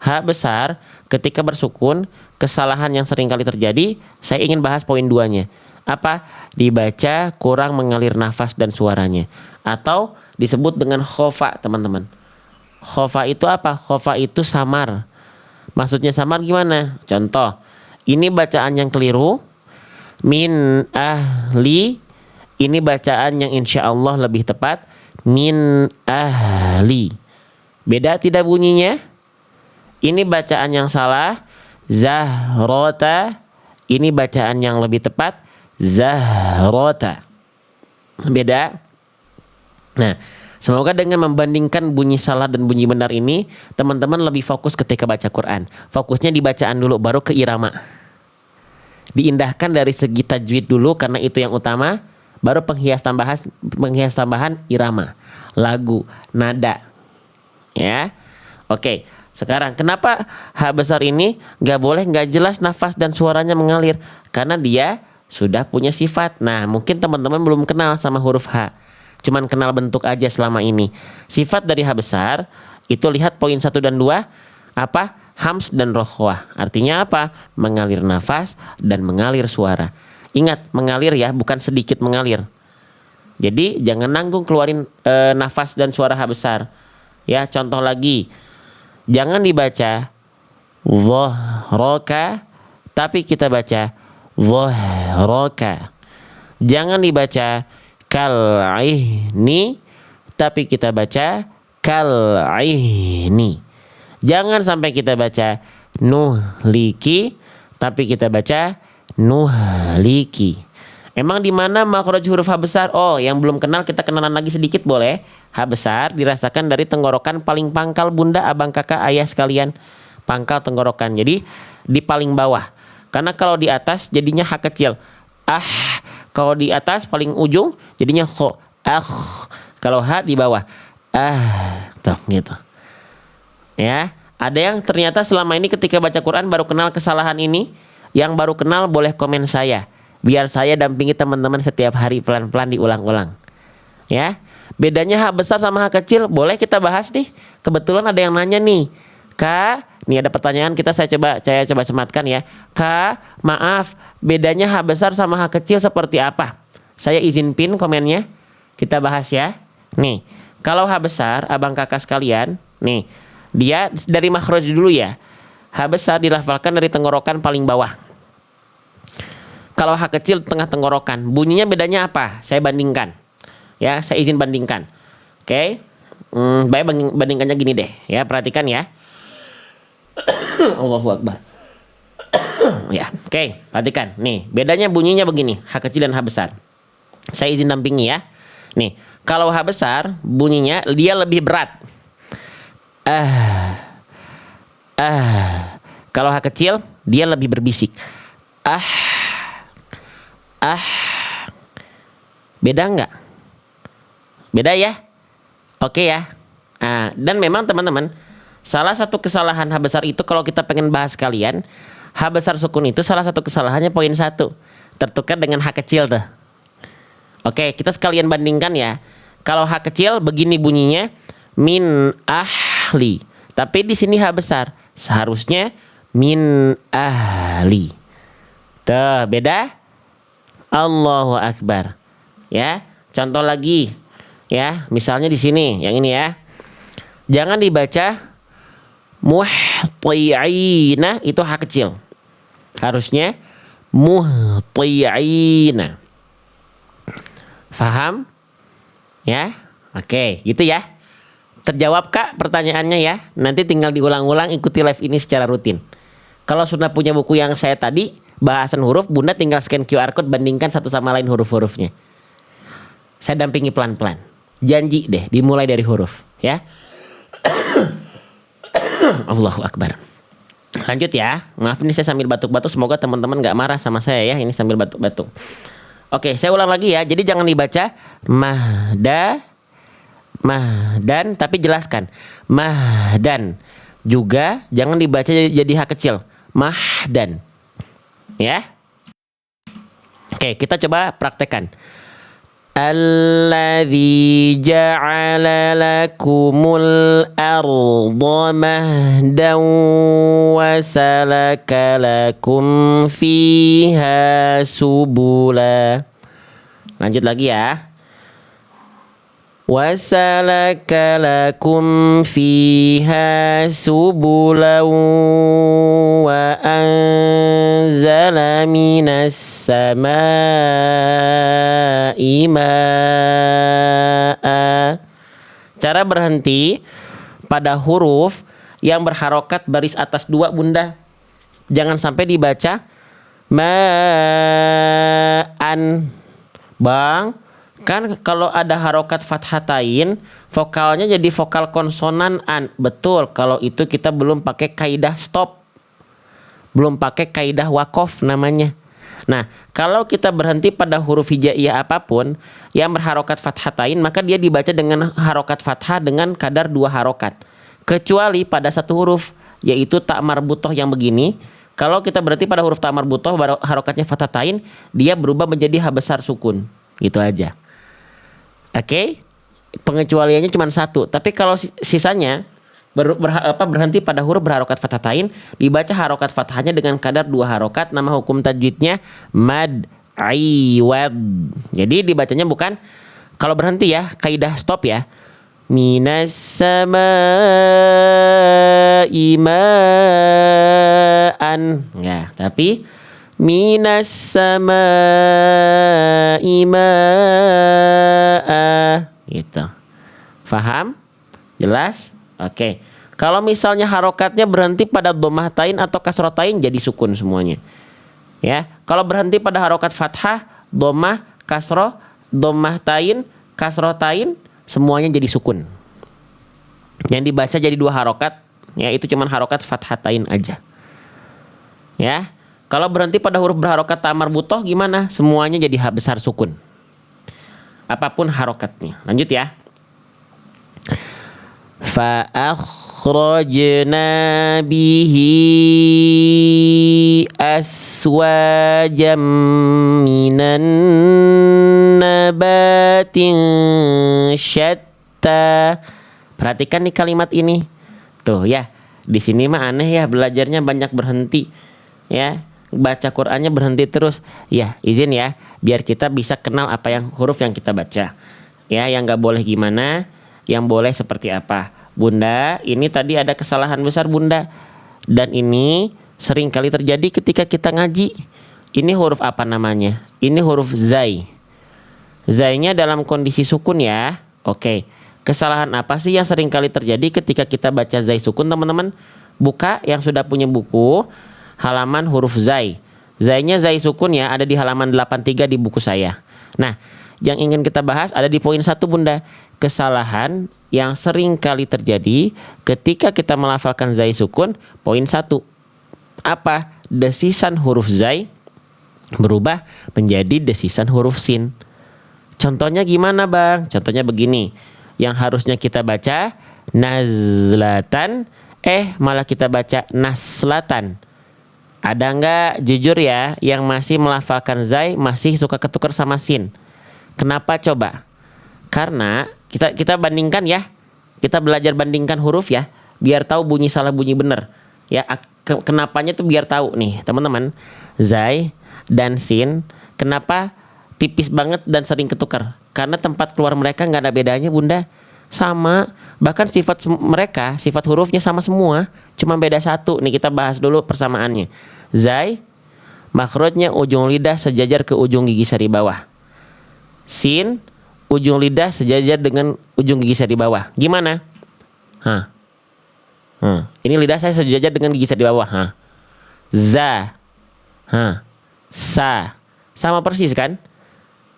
H besar ketika bersukun, kesalahan yang sering kali terjadi, saya ingin bahas poin 2-nya. Apa? Dibaca kurang mengalir nafas dan suaranya. Atau disebut dengan khofa teman-teman. Khofa itu apa? Khofa itu samar. Maksudnya samar gimana? Contoh, ini bacaan yang keliru. Min ahli. Ini bacaan yang insya Allah lebih tepat. Min ahli. Beda tidak bunyinya? Ini bacaan yang salah. Zahrota. Ini bacaan yang lebih tepat. Zahrota. Beda. Nah, semoga dengan membandingkan bunyi salah dan bunyi benar ini, teman-teman lebih fokus ketika baca Quran. Fokusnya di bacaan dulu, baru ke irama. Diindahkan dari segi tajwid dulu karena itu yang utama, baru penghias tambahan irama, lagu, nada. Ya. Oke. Sekarang kenapa H besar ini nggak jelas nafas dan suaranya mengalir? Karena dia sudah punya sifat. Nah, mungkin teman-teman belum kenal sama huruf H. Cuman kenal bentuk aja selama ini. Sifat dari H besar itu lihat poin 1 dan 2 apa? Hams dan rokhwah. Artinya apa? Mengalir nafas dan mengalir suara. Ingat, mengalir ya, bukan sedikit mengalir. Jadi jangan nanggung keluarin nafas dan suara H besar. Ya, contoh lagi. Jangan dibaca dhahraka tapi kita baca dhahraka. Jangan dibaca kal'ihni tapi kita baca kal'ihni. Jangan sampai kita baca nuhliki tapi kita baca nuhliki. Emang di mana makhraj huruf H besar? Oh, yang belum kenal kita kenalan lagi sedikit boleh. H besar dirasakan dari tenggorokan paling pangkal bunda, abang, kakak, ayah sekalian. Pangkal tenggorokan. Jadi di paling bawah. Karena kalau di atas jadinya H kecil. Kalau di atas paling ujung jadinya kho. Kalau H di bawah. Tuh gitu. Ya, ada yang ternyata selama ini ketika baca Quran baru kenal kesalahan ini. Yang baru kenal boleh komen saya. Biar saya dampingi teman-teman setiap hari pelan-pelan diulang-ulang. Ya. Bedanya H besar sama H kecil boleh kita bahas nih. Kebetulan ada yang nanya nih. Nih ada pertanyaan saya coba sematkan ya. Maaf, bedanya H besar sama H kecil seperti apa? Saya izin pin komennya. Kita bahas ya. Nih, kalau H besar, abang kakak sekalian, nih, dia dari makhraj dulu ya. H besar dilafalkan dari tenggorokan paling bawah. Kalau H kecil tengah tenggorokan. Bunyinya bedanya apa? Saya bandingkan. Ya, saya izin bandingkan. Oke. Baik, bandingkannya gini deh. Ya, perhatikan ya. Allahu Akbar. Ya, oke, perhatikan. Nih, bedanya bunyinya begini, H kecil dan H besar. Saya izin dampingi ya. Nih, kalau H besar bunyinya dia lebih berat. Kalau H kecil dia lebih berbisik. Beda nggak? Beda ya? Oke ya. Dan memang teman-teman, salah satu kesalahan H besar itu kalau kita pengen bahas kalian, H besar sukun itu salah satu kesalahannya poin 1. Tertukar dengan H kecil tuh. Oke, kita sekalian bandingkan ya. Kalau H kecil begini bunyinya, min ahli. Tapi di sini H besar, seharusnya min ahli. Tuh, beda? Allahu Akbar. Ya, contoh lagi. Ya, misalnya di sini, yang ini ya. Jangan dibaca muhti'ina, itu H kecil. Harusnya muhti'ina. Faham? Ya? Oke, gitu ya. Terjawab Kak pertanyaannya ya. Nanti tinggal diulang-ulang, ikuti live ini secara rutin. Kalau sudah punya buku yang saya tadi, bahasan huruf, Bunda tinggal scan QR code, bandingkan satu sama lain huruf-hurufnya. Saya dampingi pelan-pelan. Janji deh, dimulai dari huruf, ya. Allahu Akbar. Lanjut ya. Maaf ini saya sambil batuk-batuk, semoga teman-teman gak marah sama saya ya, ini sambil batuk-batuk. Oke, saya ulang lagi ya. Jadi jangan dibaca mahdan, tapi jelaskan. Mahdan. Juga jangan dibaca jadi H kecil. Mahdan. Ya. Oke, kita coba praktekkan. Alladzi ja'ala lakumul arda mahdan wa salaka lakum fiha subula. Lanjut lagi ya. Wa salaka lakum fiha subula wa anzala minas samaa'i ma'a. Cara berhenti pada huruf yang berharokat baris atas 2 Bunda. Jangan sampai dibaca ma'an. Bang, Kan kalau ada harokat fathatain, vokalnya jadi vokal konsonan an. Betul, kalau itu kita belum pakai kaidah stop. Belum pakai kaidah wakof namanya. Nah, kalau kita berhenti pada huruf hijaiyah apapun yang berharokat fathatain, maka dia dibaca dengan harokat fathah dengan kadar 2 harokat. Kecuali pada satu huruf, yaitu tak marbutoh yang begini. Kalau kita berhenti pada huruf tak marbutoh, harokatnya fathatain, dia berubah menjadi ha besar sukun. Gitu aja. Oke, pengecualiannya cuma satu. Tapi kalau sisanya berhenti pada huruf berharokat fathatain, dibaca harokat fathahnya dengan kadar 2 harokat. Nama hukum tajwidnya mad iwad. Jadi dibacanya bukan, kalau berhenti ya, kaidah stop ya. Minas samaa'i ma'an. Enggak, tapi minas samaa'i ma'a. Gitu. Faham? Jelas? Oke. Kalau misalnya harokatnya berhenti pada dhammahtain atau kasrotain, jadi sukun semuanya. Ya. Kalau berhenti pada harokat fathah, dhammah, kasroh, dhammahtain, kasrotain, semuanya jadi sukun. Yang dibaca jadi 2 harokat, ya itu cuman harokat fathatain aja. Ya. Kalau berhenti pada huruf berharokat ta marbutoh gimana? Semuanya jadi ha besar sukun. Apapun harokatnya. Lanjut ya. Fa akhrajna bihi aswajam minan nabatin syatta. Perhatikan nih kalimat ini. Tuh ya, di sini mah aneh ya, belajarnya banyak berhenti. Ya, baca Qur'annya berhenti terus. Ya, izin ya, biar kita bisa kenal apa yang huruf yang kita baca. Ya, yang nggak boleh gimana, yang boleh seperti apa. Bunda, ini tadi ada kesalahan besar Bunda. Dan ini sering kali terjadi ketika kita ngaji. Ini huruf apa namanya? Ini huruf zai. Zainya dalam kondisi sukun ya. Oke. Kesalahan apa sih yang sering kali terjadi ketika kita baca zai sukun, teman-teman? Buka yang sudah punya buku, halaman huruf zai. Zainya zai sukun ya, ada di halaman 83 di buku saya. Nah, yang ingin kita bahas ada di poin 1 Bunda. Kesalahan yang sering kali terjadi ketika kita melafalkan zai sukun. Poin 1. Apa? Desisan huruf zai berubah menjadi desisan huruf sin. Contohnya gimana Bang? Contohnya begini. Yang harusnya kita baca nazlatan, malah kita baca naslatan. Ada nggak jujur ya yang masih melafalkan zai masih suka ketukar sama sin? Kenapa coba? Karena kita bandingkan ya, kita belajar bandingkan huruf ya, biar tahu bunyi salah bunyi benar. Ya, kenapanya tuh biar tahu nih teman-teman. Zai dan sin, kenapa tipis banget dan sering ketukar? Karena tempat keluar mereka nggak ada bedanya Bunda, sama. Bahkan sifat mereka, sifat hurufnya sama semua, cuma beda satu. Nih kita bahas dulu persamaannya. Zai, makhrajnya ujung lidah sejajar ke ujung gigi sari bawah. Sin, ujung lidah sejajar dengan ujung gigi sari bawah. Gimana? Ini lidah saya sejajar dengan gigi sari bawah. Za, sa, sama persis kan?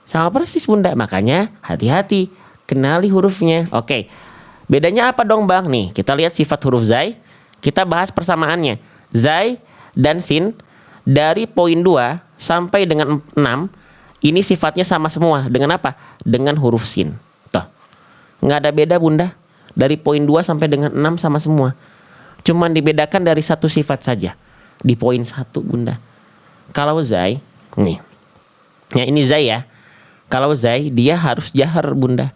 Sama persis Bunda. Makanya hati-hati, kenali hurufnya. Oke. Bedanya apa dong Bang? Nih, kita lihat sifat huruf zai. Kita bahas persamaannya. Zai dan sin dari poin 2 sampai dengan 6 ini sifatnya sama semua. Dengan apa? Dengan huruf sin. Tuh. Nggak ada beda Bunda. Dari poin 2 sampai dengan 6 sama semua. Cuman dibedakan dari satu sifat saja. Di poin 1 Bunda. Kalau zai, nih. Ya ini zai ya. Kalau zai dia harus jahar Bunda.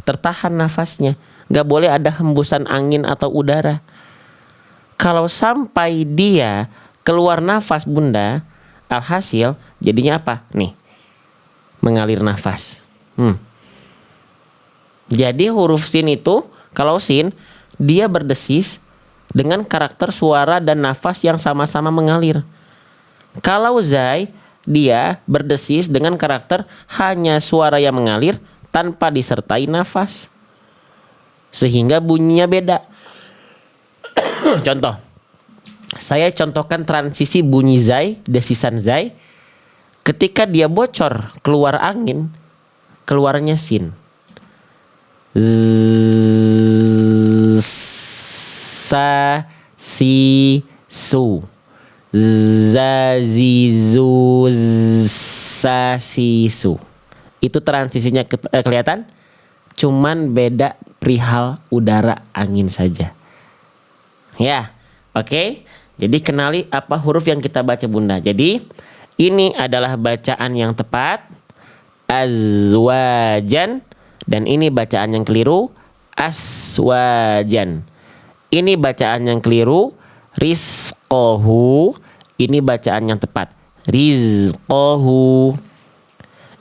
Tertahan nafasnya. Gak boleh ada hembusan angin atau udara. Kalau sampai dia keluar nafas Bunda, alhasil jadinya apa? Nih. Mengalir nafas. Jadi huruf sin itu, kalau sin, dia berdesis dengan karakter suara dan nafas yang sama-sama mengalir. Kalau zai, dia berdesis dengan karakter hanya suara yang mengalir tanpa disertai nafas. Sehingga bunyinya beda. Contoh. Saya contohkan transisi bunyi zai, desisan zai. Ketika dia bocor keluar angin, keluarnya sin. Z, sa, si, su. Za, zi, zu, sa, si, su. Itu transisinya kelihatan? Cuman beda perihal udara angin saja. Ya, oke. Jadi kenali apa huruf yang kita baca Bunda. Jadi ini adalah bacaan yang tepat. Azwajan. Dan ini bacaan yang keliru, aswajan. Ini bacaan yang keliru, rizqohu. Ini bacaan yang tepat, rizqohu.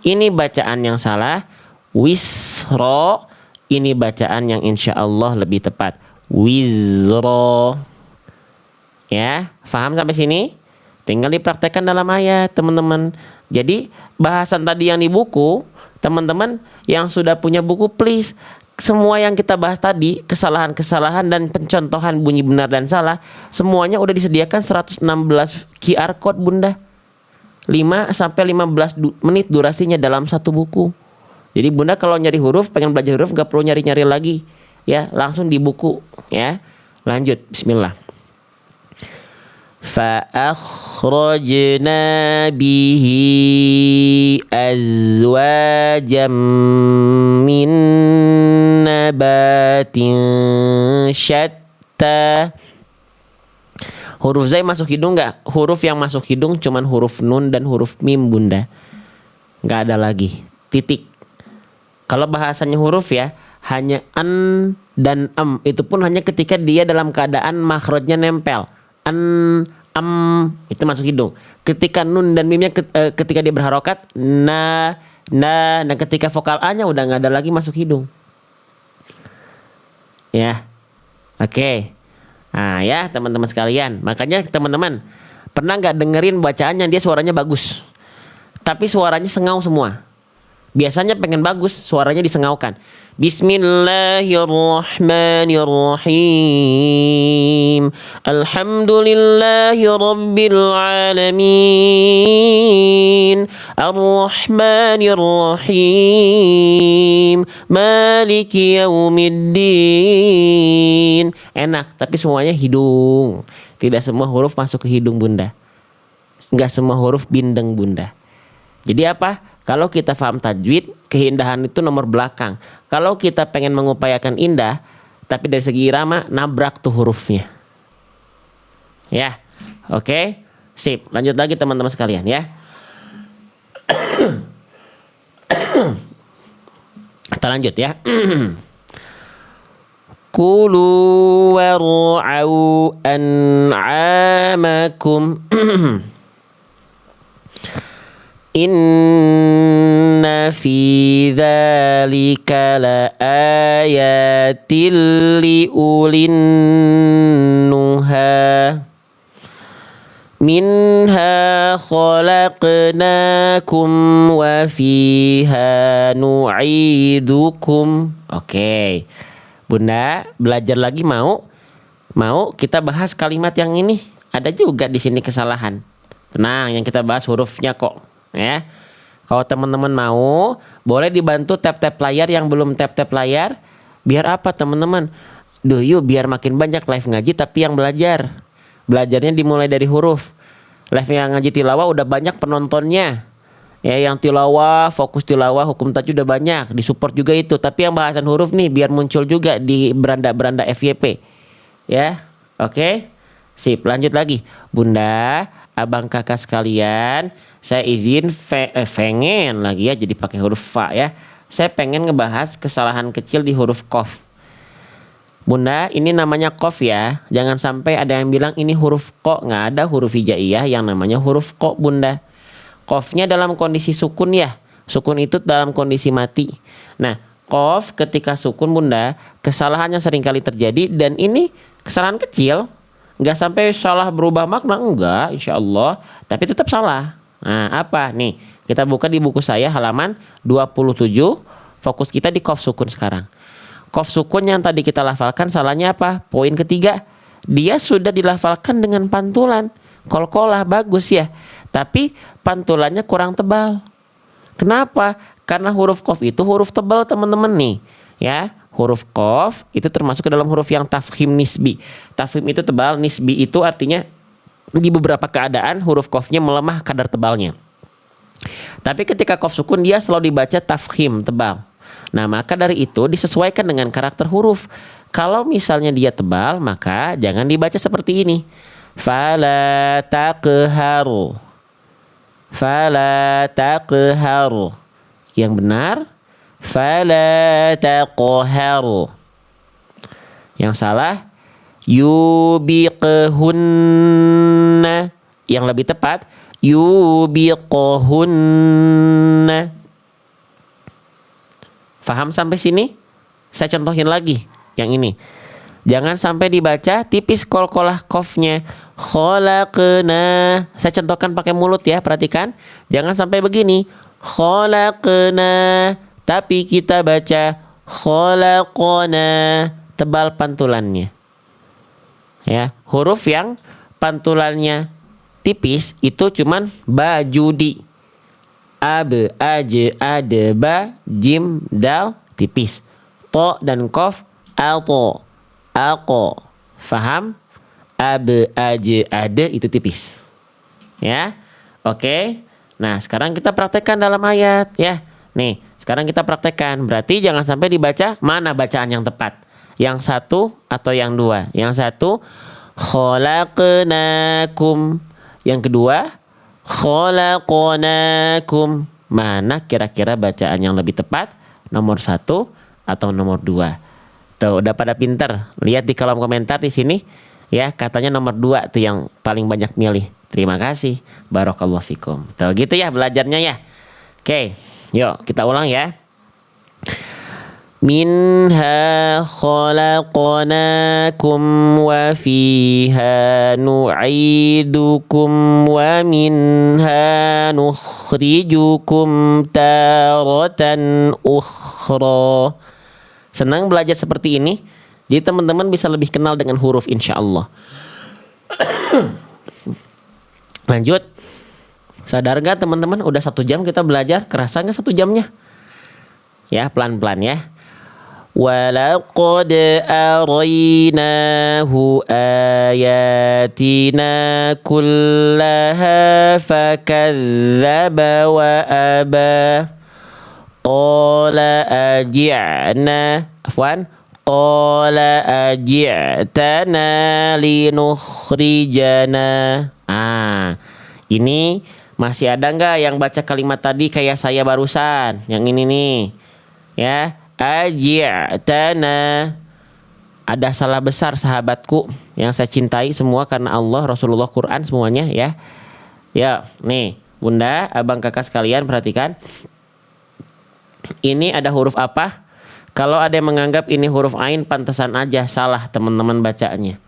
Ini bacaan yang salah, wisro. Ini bacaan yang insya Allah lebih tepat, wizro. Ya, paham sampai sini? Tinggal dipraktekkan dalam ayat, teman-teman. Jadi bahasan tadi yang di buku, teman-teman yang sudah punya buku, please, semua yang kita bahas tadi, kesalahan-kesalahan dan pencontohan bunyi benar dan salah, semuanya udah disediakan 116 QR code Bunda. 5-15 menit durasinya dalam satu buku. Jadi Bunda kalau nyari huruf, pengen belajar huruf, gak perlu nyari-nyari lagi. Ya, langsung di buku. Ya, lanjut. Bismillah. فأخرجنا به أزواجا من نبات شتى. Huruf zai masuk hidung nggak? Huruf yang masuk hidung cuman huruf nun dan huruf mim Bunda. Nggak ada lagi. Titik. Kalau bahasanya huruf ya, hanya an dan itu pun hanya ketika dia dalam keadaan makhrajnya nempel. An, itu masuk hidung. Ketika nun dan mimnya ketika dia berharokat, dan ketika vokal a-nya udah nggak ada lagi masuk hidung. Ya, oke. Nah ya teman-teman sekalian, makanya teman-teman pernah nggak dengerin bacaannya dia suaranya bagus, tapi suaranya sengau semua. Biasanya pengen bagus, suaranya disengaukan. Bismillahirrahmanirrahim. Alhamdulillahi rabbil alamin. Arrahmanirrahim. Maliki yaumiddin. Enak, tapi semuanya hidung. Tidak semua huruf masuk ke hidung Bunda. Enggak semua huruf bindeng Bunda. Jadi apa? Kalau kita paham tajwid, keindahan itu nomor belakang. Kalau kita pengen mengupayakan indah, tapi dari segi irama, nabrak tuh hurufnya. Ya, oke, sip. Lanjut lagi teman-teman sekalian ya. Kita lanjut ya. Kulu war'au an'amakum. Inna fi dzalika laayatil liulin nuha. Minha khalaqnakum wa fiha nu'idukum. Oke. Bunda, belajar lagi mau? Mau kita bahas kalimat yang ini? Ada juga di sini kesalahan. Tenang, yang kita bahas hurufnya kok. Ya, kalau teman-teman mau, boleh dibantu tap-tap layar yang belum tap-tap layar. Biar apa teman-teman? Yuk biar makin banyak live ngaji tapi yang belajar. Belajarnya dimulai dari huruf. Live yang ngaji tilawah udah banyak penontonnya. Ya, yang tilawah, fokus tilawah, hukum tajwid udah banyak, disupport juga itu. Tapi yang bahasan huruf nih biar muncul juga di beranda-beranda FYP. Ya, oke. Sip, lanjut lagi. Bunda, abang kakak sekalian, saya izin pengen lagi ya jadi pakai huruf fa ya. Saya pengen ngebahas kesalahan kecil di huruf qaf. Bunda, ini namanya qaf ya. Jangan sampai ada yang bilang ini huruf qa. Nggak ada huruf hijaiyah yang namanya huruf qa Bunda. Qafnya dalam kondisi sukun ya. Sukun itu dalam kondisi mati. Nah, qaf ketika sukun Bunda, kesalahannya seringkali terjadi dan ini kesalahan kecil. Nggak sampai salah berubah makna, enggak, insya Allah, tapi tetap salah. Nah, apa nih? Kita buka di buku saya halaman 27. Fokus kita di qaf sukun sekarang. Qaf sukun yang tadi kita lafalkan salahnya apa? Poin ketiga, dia sudah dilafalkan dengan pantulan. Qalqalah bagus ya, tapi pantulannya kurang tebal. Kenapa? Karena huruf qaf itu huruf tebal teman-teman nih. Ya, huruf qaf itu termasuk ke dalam huruf yang tafkhim nisbi. Tafkhim itu tebal, nisbi itu artinya di beberapa keadaan huruf qafnya melemah kadar tebalnya. Tapi ketika qaf sukun dia selalu dibaca tafkhim tebal. Nah, maka dari itu disesuaikan dengan karakter huruf. Kalau misalnya dia tebal, maka jangan dibaca seperti ini. Fala taqharu. Fala taqharu. Yang benar fala taqharu. Yang salah yubiqhunna. Yang lebih tepat yubiqhunna. Faham sampai sini? Saya contohin lagi yang ini. Jangan sampai dibaca tipis kolkolah qafnya. Khalaqna. Saya contohkan pakai mulut ya, perhatikan. Jangan sampai begini. Khalaqna. Tapi kita baca khalaqna. Tebal pantulannya. Ya, huruf yang pantulannya tipis itu cuman ba, judi. A, B, A, J, A, D, ba, jim, dal, tipis. To dan kof, alto, alko. Faham? A, B, A, J, A, D itu tipis. Ya, oke. Nah, sekarang kita praktekkan dalam ayat. Ya, nih, sekarang kita praktekkan. Berarti jangan sampai dibaca mana bacaan yang tepat. Yang satu atau yang dua. Yang satu, khalaqnakum. Yang kedua, khalaqnakum. Mana kira-kira bacaan yang lebih tepat? Nomor satu atau nomor dua? Tuh, udah pada pinter. Lihat di kolom komentar di sini. Ya, katanya nomor dua tuh yang paling banyak milih. Terima kasih. Barakallahu fikum. Tuh, gitu ya belajarnya ya. Oke, yuk kita ulang ya. Minha khalaqnakum wa fiha nu'idukum wa minha nukhrijukum taratan ukhra. Senang belajar seperti ini? Jadi teman-teman bisa lebih kenal dengan huruf insyaallah. Lanjut. Sadar gak teman-teman? Udah 1 jam kita belajar. Kerasa gak 1 jamnya? Ya, pelan-pelan ya. وَلَقَدْ أَرَيْنَاهُ آيَاتِنَا كُلَّهَا فَكَذَّبَ وَأَبَى قَالَ أَجِئْتَنَا لِنُخْرِجَنَا. Ini masih ada nggak yang baca kalimat tadi kayak saya barusan? Yang ini nih. Ya. Aji'tana. Ada salah besar sahabatku yang saya cintai semua karena Allah, Rasulullah, Quran semuanya ya. Ya, nih, Bunda, Abang, Kakak sekalian perhatikan. Ini ada huruf apa? Kalau ada yang menganggap ini huruf ain, pantesan aja salah teman-teman bacanya.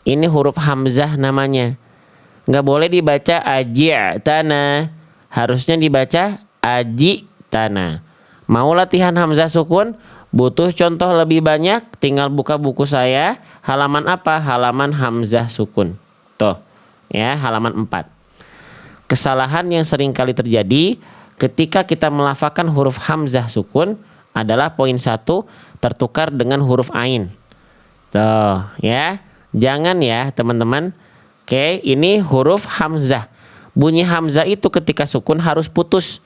Ini huruf hamzah namanya. Nggak boleh dibaca aji'tana. Harusnya dibaca ajitana. Mau latihan hamzah sukun? Butuh contoh lebih banyak? Tinggal buka buku saya. Halaman apa? Halaman hamzah sukun. Tuh, ya, halaman 4. Kesalahan yang sering kali terjadi ketika kita melafalkan huruf hamzah sukun adalah poin 1 tertukar dengan huruf ain. Tuh, ya. Jangan ya, teman-teman. Oke, ini huruf hamzah. Bunyi hamzah itu ketika sukun harus putus.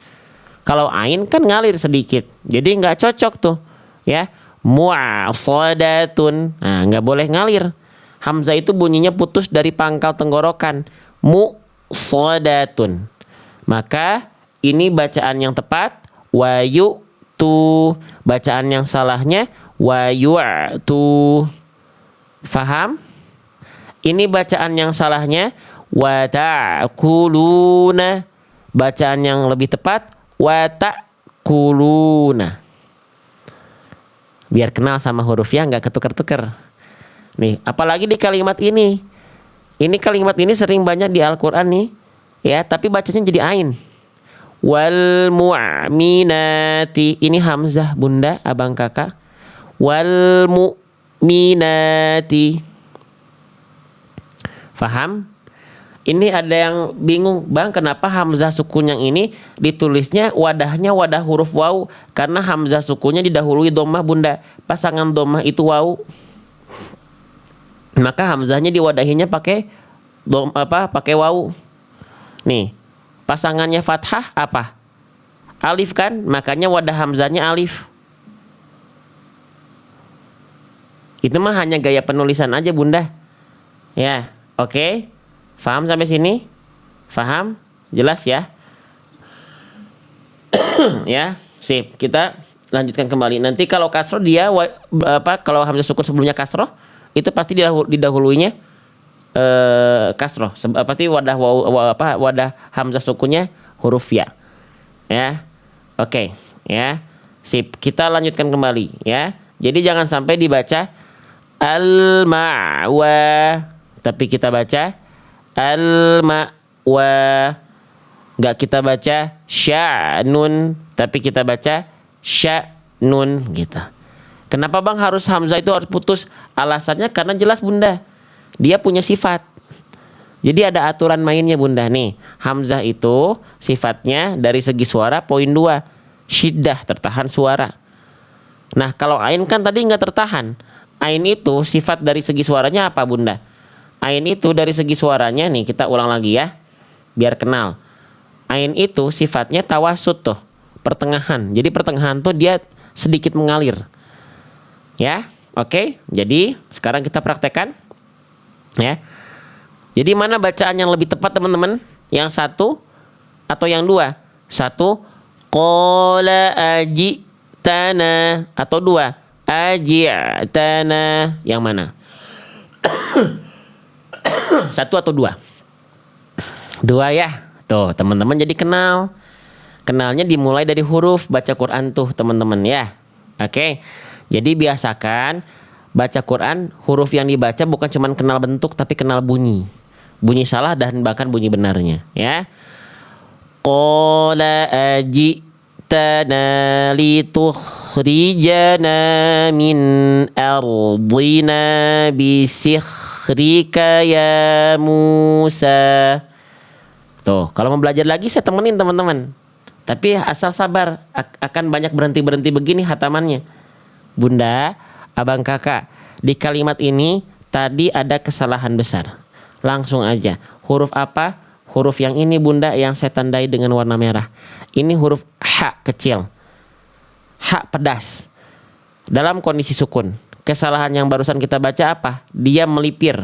Kalau ain kan ngalir sedikit, jadi nggak cocok tuh, ya. Mu'asadatun, nah nggak boleh ngalir. Hamzah itu bunyinya putus dari pangkal tenggorokan. Mu'sadatun. Maka ini bacaan yang tepat. Wayu tu. Bacaan yang salahnya wayu'tu. Faham? Ini bacaan yang salahnya wa ta'kuluna. Bacaan yang lebih tepat wa ta'kuluna. Biar kenal sama hurufnya, nggak ketukar-tukar. Nih, apalagi di kalimat ini. Ini kalimat ini sering banyak di Al-Quran nih, ya, tapi bacanya jadi ain. Wal mu'minati. Ini hamzah, Bunda, Abang, Kakak. Wal mu'minati. Faham? Ini ada yang bingung, Bang, kenapa hamzah sukun yang ini ditulisnya wadahnya wadah huruf waw? Karena hamzah sukunnya didahului dhammah, Bunda. Pasangan dhammah itu waw. Maka hamzahnya diwadahinya pakai pakai waw. Nih, pasangannya fathah apa? Alif kan? Makanya wadah hamzahnya alif. Itu mah hanya gaya penulisan aja, Bunda. Ya, oke. Faham sampai sini? Faham? Jelas ya? Ya, sip. Kita lanjutkan kembali. Nanti kalau kasroh dia kalau hamzah sukun sebelumnya kasroh, itu pasti didahuluinya kasroh. Pasti wadah hamzah sukunnya huruf ya. Ya. Oke, ya. Sip. Kita lanjutkan kembali ya. Jadi jangan sampai dibaca al-ma'wa, tapi kita baca al-ma'wa. Enggak kita baca sya'nun, tapi kita baca sya'nun gitu. Kenapa, Bang, harus hamzah itu harus putus? Alasannya karena jelas, Bunda. Dia punya sifat. Jadi ada aturan mainnya, Bunda. Nih, hamzah itu sifatnya dari segi suara poin 2. Syiddah, tertahan suara. Nah, kalau ain kan tadi nggak tertahan. Ain itu sifat dari segi suaranya apa, Bunda? Ain itu dari segi suaranya nih, kita ulang lagi ya, biar kenal. Ain itu sifatnya tawasut tuh, pertengahan. Jadi pertengahan tuh dia sedikit mengalir. Ya, oke. Jadi sekarang kita praktekkan. Ya. Jadi mana bacaan yang lebih tepat, teman-teman? Yang satu atau yang dua? Satu, qala ajitana, atau dua, ajitana. Yang mana? Satu atau dua? Dua ya. Tuh, teman-teman jadi kenal. Kenalnya dimulai dari huruf baca Quran tuh, teman-teman ya. Oke. Jadi biasakan baca Quran, huruf yang dibaca bukan cuma kenal bentuk tapi kenal bunyi. Bunyi salah dan bahkan bunyi benarnya, ya. Qala ajitana litukhrijana min ardina bisikhrika ya Musa. Tuh, kalau mau belajar lagi saya temenin, teman-teman. Tapi asal sabar, akan banyak berhenti-berhenti begini hatamannya. Bunda, abang kakak, di kalimat ini tadi ada kesalahan besar. Langsung aja, huruf apa? Huruf yang ini, Bunda, yang saya tandai dengan warna merah. Ini huruf ha kecil, ha pedas, dalam kondisi sukun. Kesalahan yang barusan kita baca apa? Dia melipir.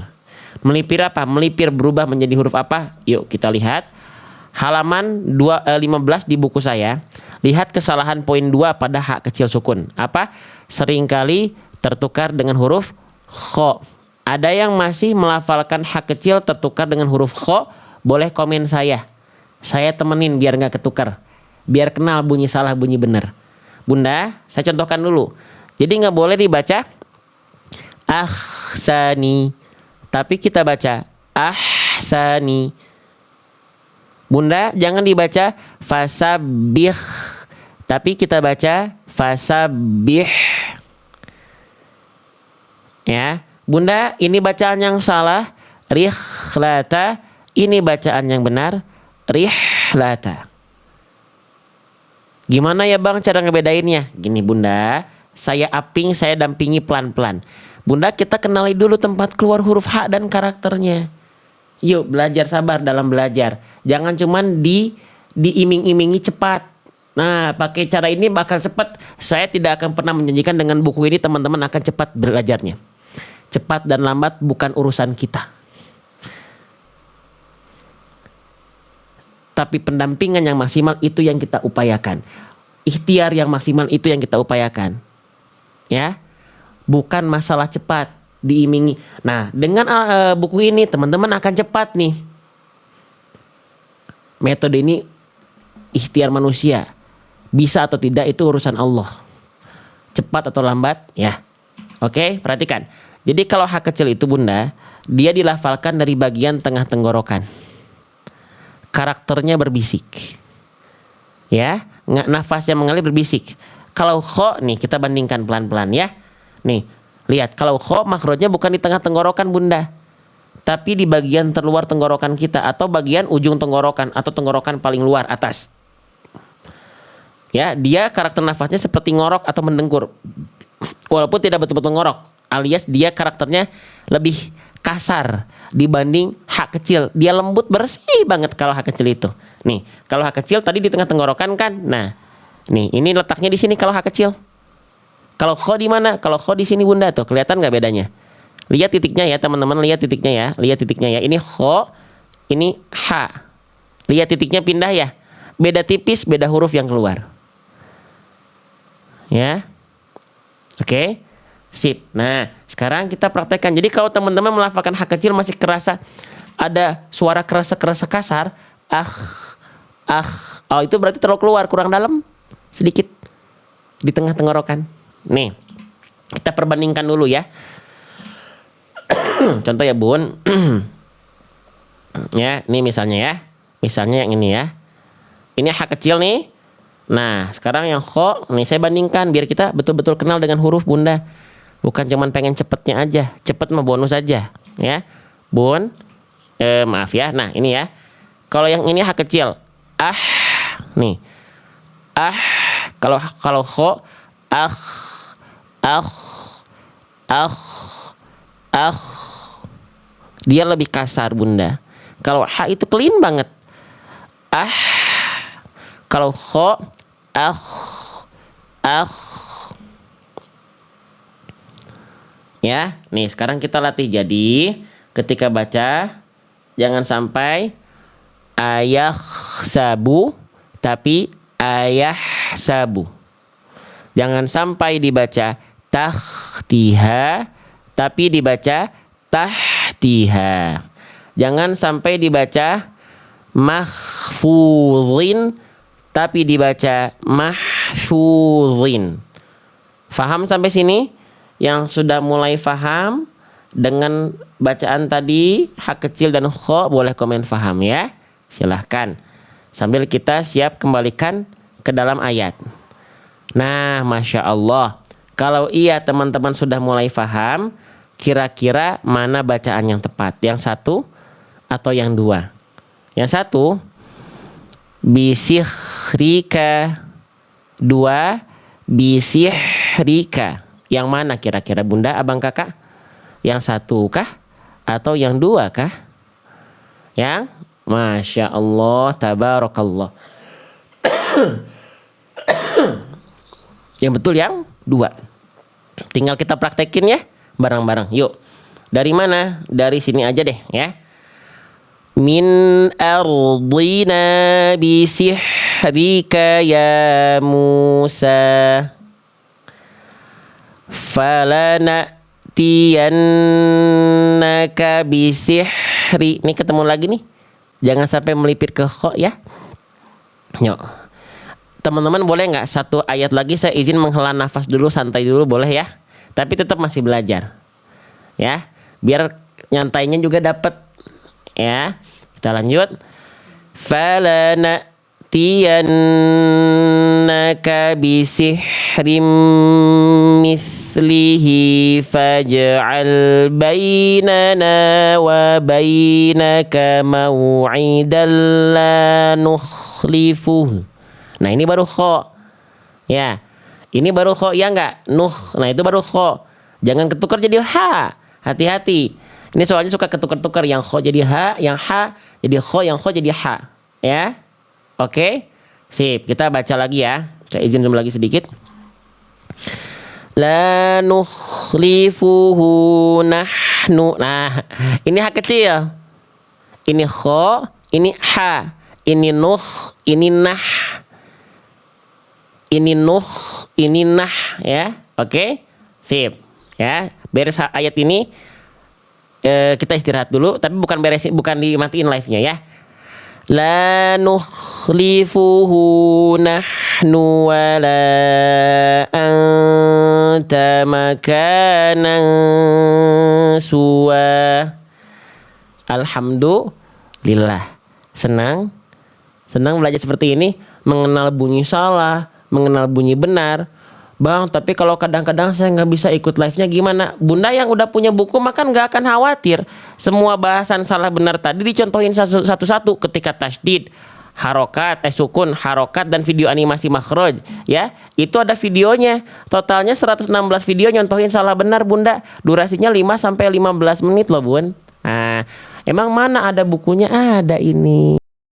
Melipir apa? Melipir berubah menjadi huruf apa? Yuk kita lihat. Halaman 15 di buku saya. Lihat kesalahan poin 2 pada ha kecil sukun. Apa? Seringkali tertukar dengan huruf kho. Ada yang masih melafalkan ha kecil tertukar dengan huruf kho? Boleh komen saya. Saya temenin biar nggak ketukar. Biar kenal bunyi salah, bunyi benar. Bunda, saya contohkan dulu. Jadi nggak boleh dibaca ahsani, tapi kita baca ahsani. Bunda, jangan dibaca fasabih, tapi kita baca fasabih. Ya, Bunda, ini bacaan yang salah, rihlata. Ini bacaan yang benar, rihlata. Gimana ya, Bang, cara ngebedainnya? Gini, Bunda, saya dampingi pelan-pelan. Bunda, kita kenali dulu tempat keluar huruf H dan karakternya. Yuk, belajar sabar dalam belajar. Jangan cuman diiming-imingi cepat. Nah, pakai cara ini bakal cepat. Saya tidak akan pernah menjanjikan dengan buku ini teman-teman akan cepat belajarnya. Cepat dan lambat bukan urusan kita. Tapi pendampingan yang maksimal itu yang kita upayakan. Ikhtiar yang maksimal itu yang kita upayakan. Ya. Bukan masalah cepat diimingi. Nah, dengan buku ini teman-teman akan cepat nih. Metode ini ikhtiar manusia. Bisa atau tidak itu urusan Allah. Cepat atau lambat, ya. Oke, perhatikan. Jadi kalau H kecil itu, Bunda, dia dilafalkan dari bagian tengah tenggorokan. Karakternya berbisik. Ya, nafasnya mengalir berbisik. Kalau kho nih kita bandingkan pelan-pelan ya. Nih, lihat kalau kho makhrajnya bukan di tengah tenggorokan, Bunda. tapi di bagian terluar tenggorokan kita atau bagian ujung tenggorokan atau tenggorokan paling luar atas. Ya, dia karakter nafasnya seperti ngorok atau mendengkur. Walaupun tidak betul-betul ngorok, alias dia karakternya lebih kasar dibanding H kecil. Dia lembut bersih banget kalau H kecil itu. Nih, kalau H kecil tadi di tengah tenggorokan kan. Nah, nih ini letaknya di sini kalau H kecil. Kalau kho di mana? Kalau kho di sini Bunda tuh, kelihatan nggak bedanya? Lihat titiknya ya teman-teman, lihat titiknya ya, lihat titiknya ya. Ini kho, ini H. Lihat titiknya pindah ya. Beda tipis, beda huruf yang keluar. Ya. Oke. Sip. Nah, sekarang kita praktekkan. Jadi kalau teman-teman melafalkan H kecil masih kerasa ada suara kerasa-kerasa kasar, oh itu berarti terlalu keluar, kurang dalam sedikit di tengah tenggorokan. Nih, kita perbandingkan dulu ya. Contoh ya Bun. Ya, ini misalnya ya. Misalnya yang ini ya. Ini H kecil nih. Nah, sekarang yang kho, nih saya bandingkan biar kita betul-betul kenal dengan huruf Bunda. Bukan cuman pengen cepetnya aja. Cepet mah bonus aja, ya. Bun. Maaf ya. Nah, ini ya. Kalau yang ini H kecil. Nih. Kalau kho, dia lebih kasar Bunda. Kalau H itu clean banget. Kalau kho, ya, nih sekarang kita latih. Jadi ketika baca jangan sampai ayah sabu tapi ayah sabu. Jangan sampai dibaca tahtiha tapi dibaca tahtiha. Jangan sampai dibaca mahfuzin tapi dibaca mahfuzin. Faham sampai sini? Yang sudah mulai faham dengan bacaan tadi H kecil dan kho boleh komen faham ya. Silahkan. Sambil kita siap kembalikan ke dalam ayat. Nah, Masya Allah. Kalau iya teman-teman sudah mulai faham, kira-kira mana bacaan yang tepat? Yang satu atau yang dua? Yang satu, bisihrika. Dua, bisihrika. Yang mana kira-kira Bunda, Abang, Kakak? Yang satu kah? Atau yang dua kah? Yang Masya Allah, tabarakallah. Yang betul yang dua. Tinggal kita praktekin ya bareng-bareng. Yuk. Dari mana? Dari sini aja deh ya. Min ardina bisihrika ya Musa. Falanatiyannaka bisihri. Ini ketemu lagi nih. Jangan sampai melipir ke kho ya. Yuk. Teman-teman boleh nggak satu ayat lagi saya izin menghela nafas dulu, santai dulu boleh ya. Tapi tetap masih belajar. Ya. Biar nyantainya juga dapat. Ya. Kita lanjut. Falanatiyannaka bisihrim mithlihi faj'al bainana wa bainaka maw'idan la nukhlifuh. Nah ini baru kho. Ya. Ini baru kho ya enggak? Nuh. Nah itu baru kho. Jangan ketukar jadi ha. Hati-hati. Ini soalnya suka ketukar-tukar. Yang kho jadi ha. Yang ha jadi kho. Yang kho jadi ha. Ya. Oke. Sip. Kita baca lagi ya. Saya izin dulu lagi sedikit. La nukhlifuhu nahnu. Nah ini ha kecil. Ini kho. Ini ha. Ini nuh. Ini nah. Ini nuh, ini nah ya. Oke. Sip. Ya, beres ayat ini kita istirahat dulu, tapi bukan beresin, bukan dimatiin live-nya ya. La nukhlifuhu nahnu wa la anta makanan suwa. Alhamdulillah. Senang belajar seperti ini, mengenal bunyi salah, mengenal bunyi benar, Bang, tapi kalau kadang-kadang saya nggak bisa ikut live-nya gimana? Bunda yang udah punya buku makan nggak akan khawatir. Semua bahasan salah benar tadi dicontohin satu-satu ketika tasydid, harokat, sukun, harokat, dan video animasi makhraj. Ya, itu ada videonya. Totalnya 116 video nyontohin salah benar Bunda. Durasinya 5 sampai 15 menit loh Bun. Nah, emang mana ada bukunya? Ada ini.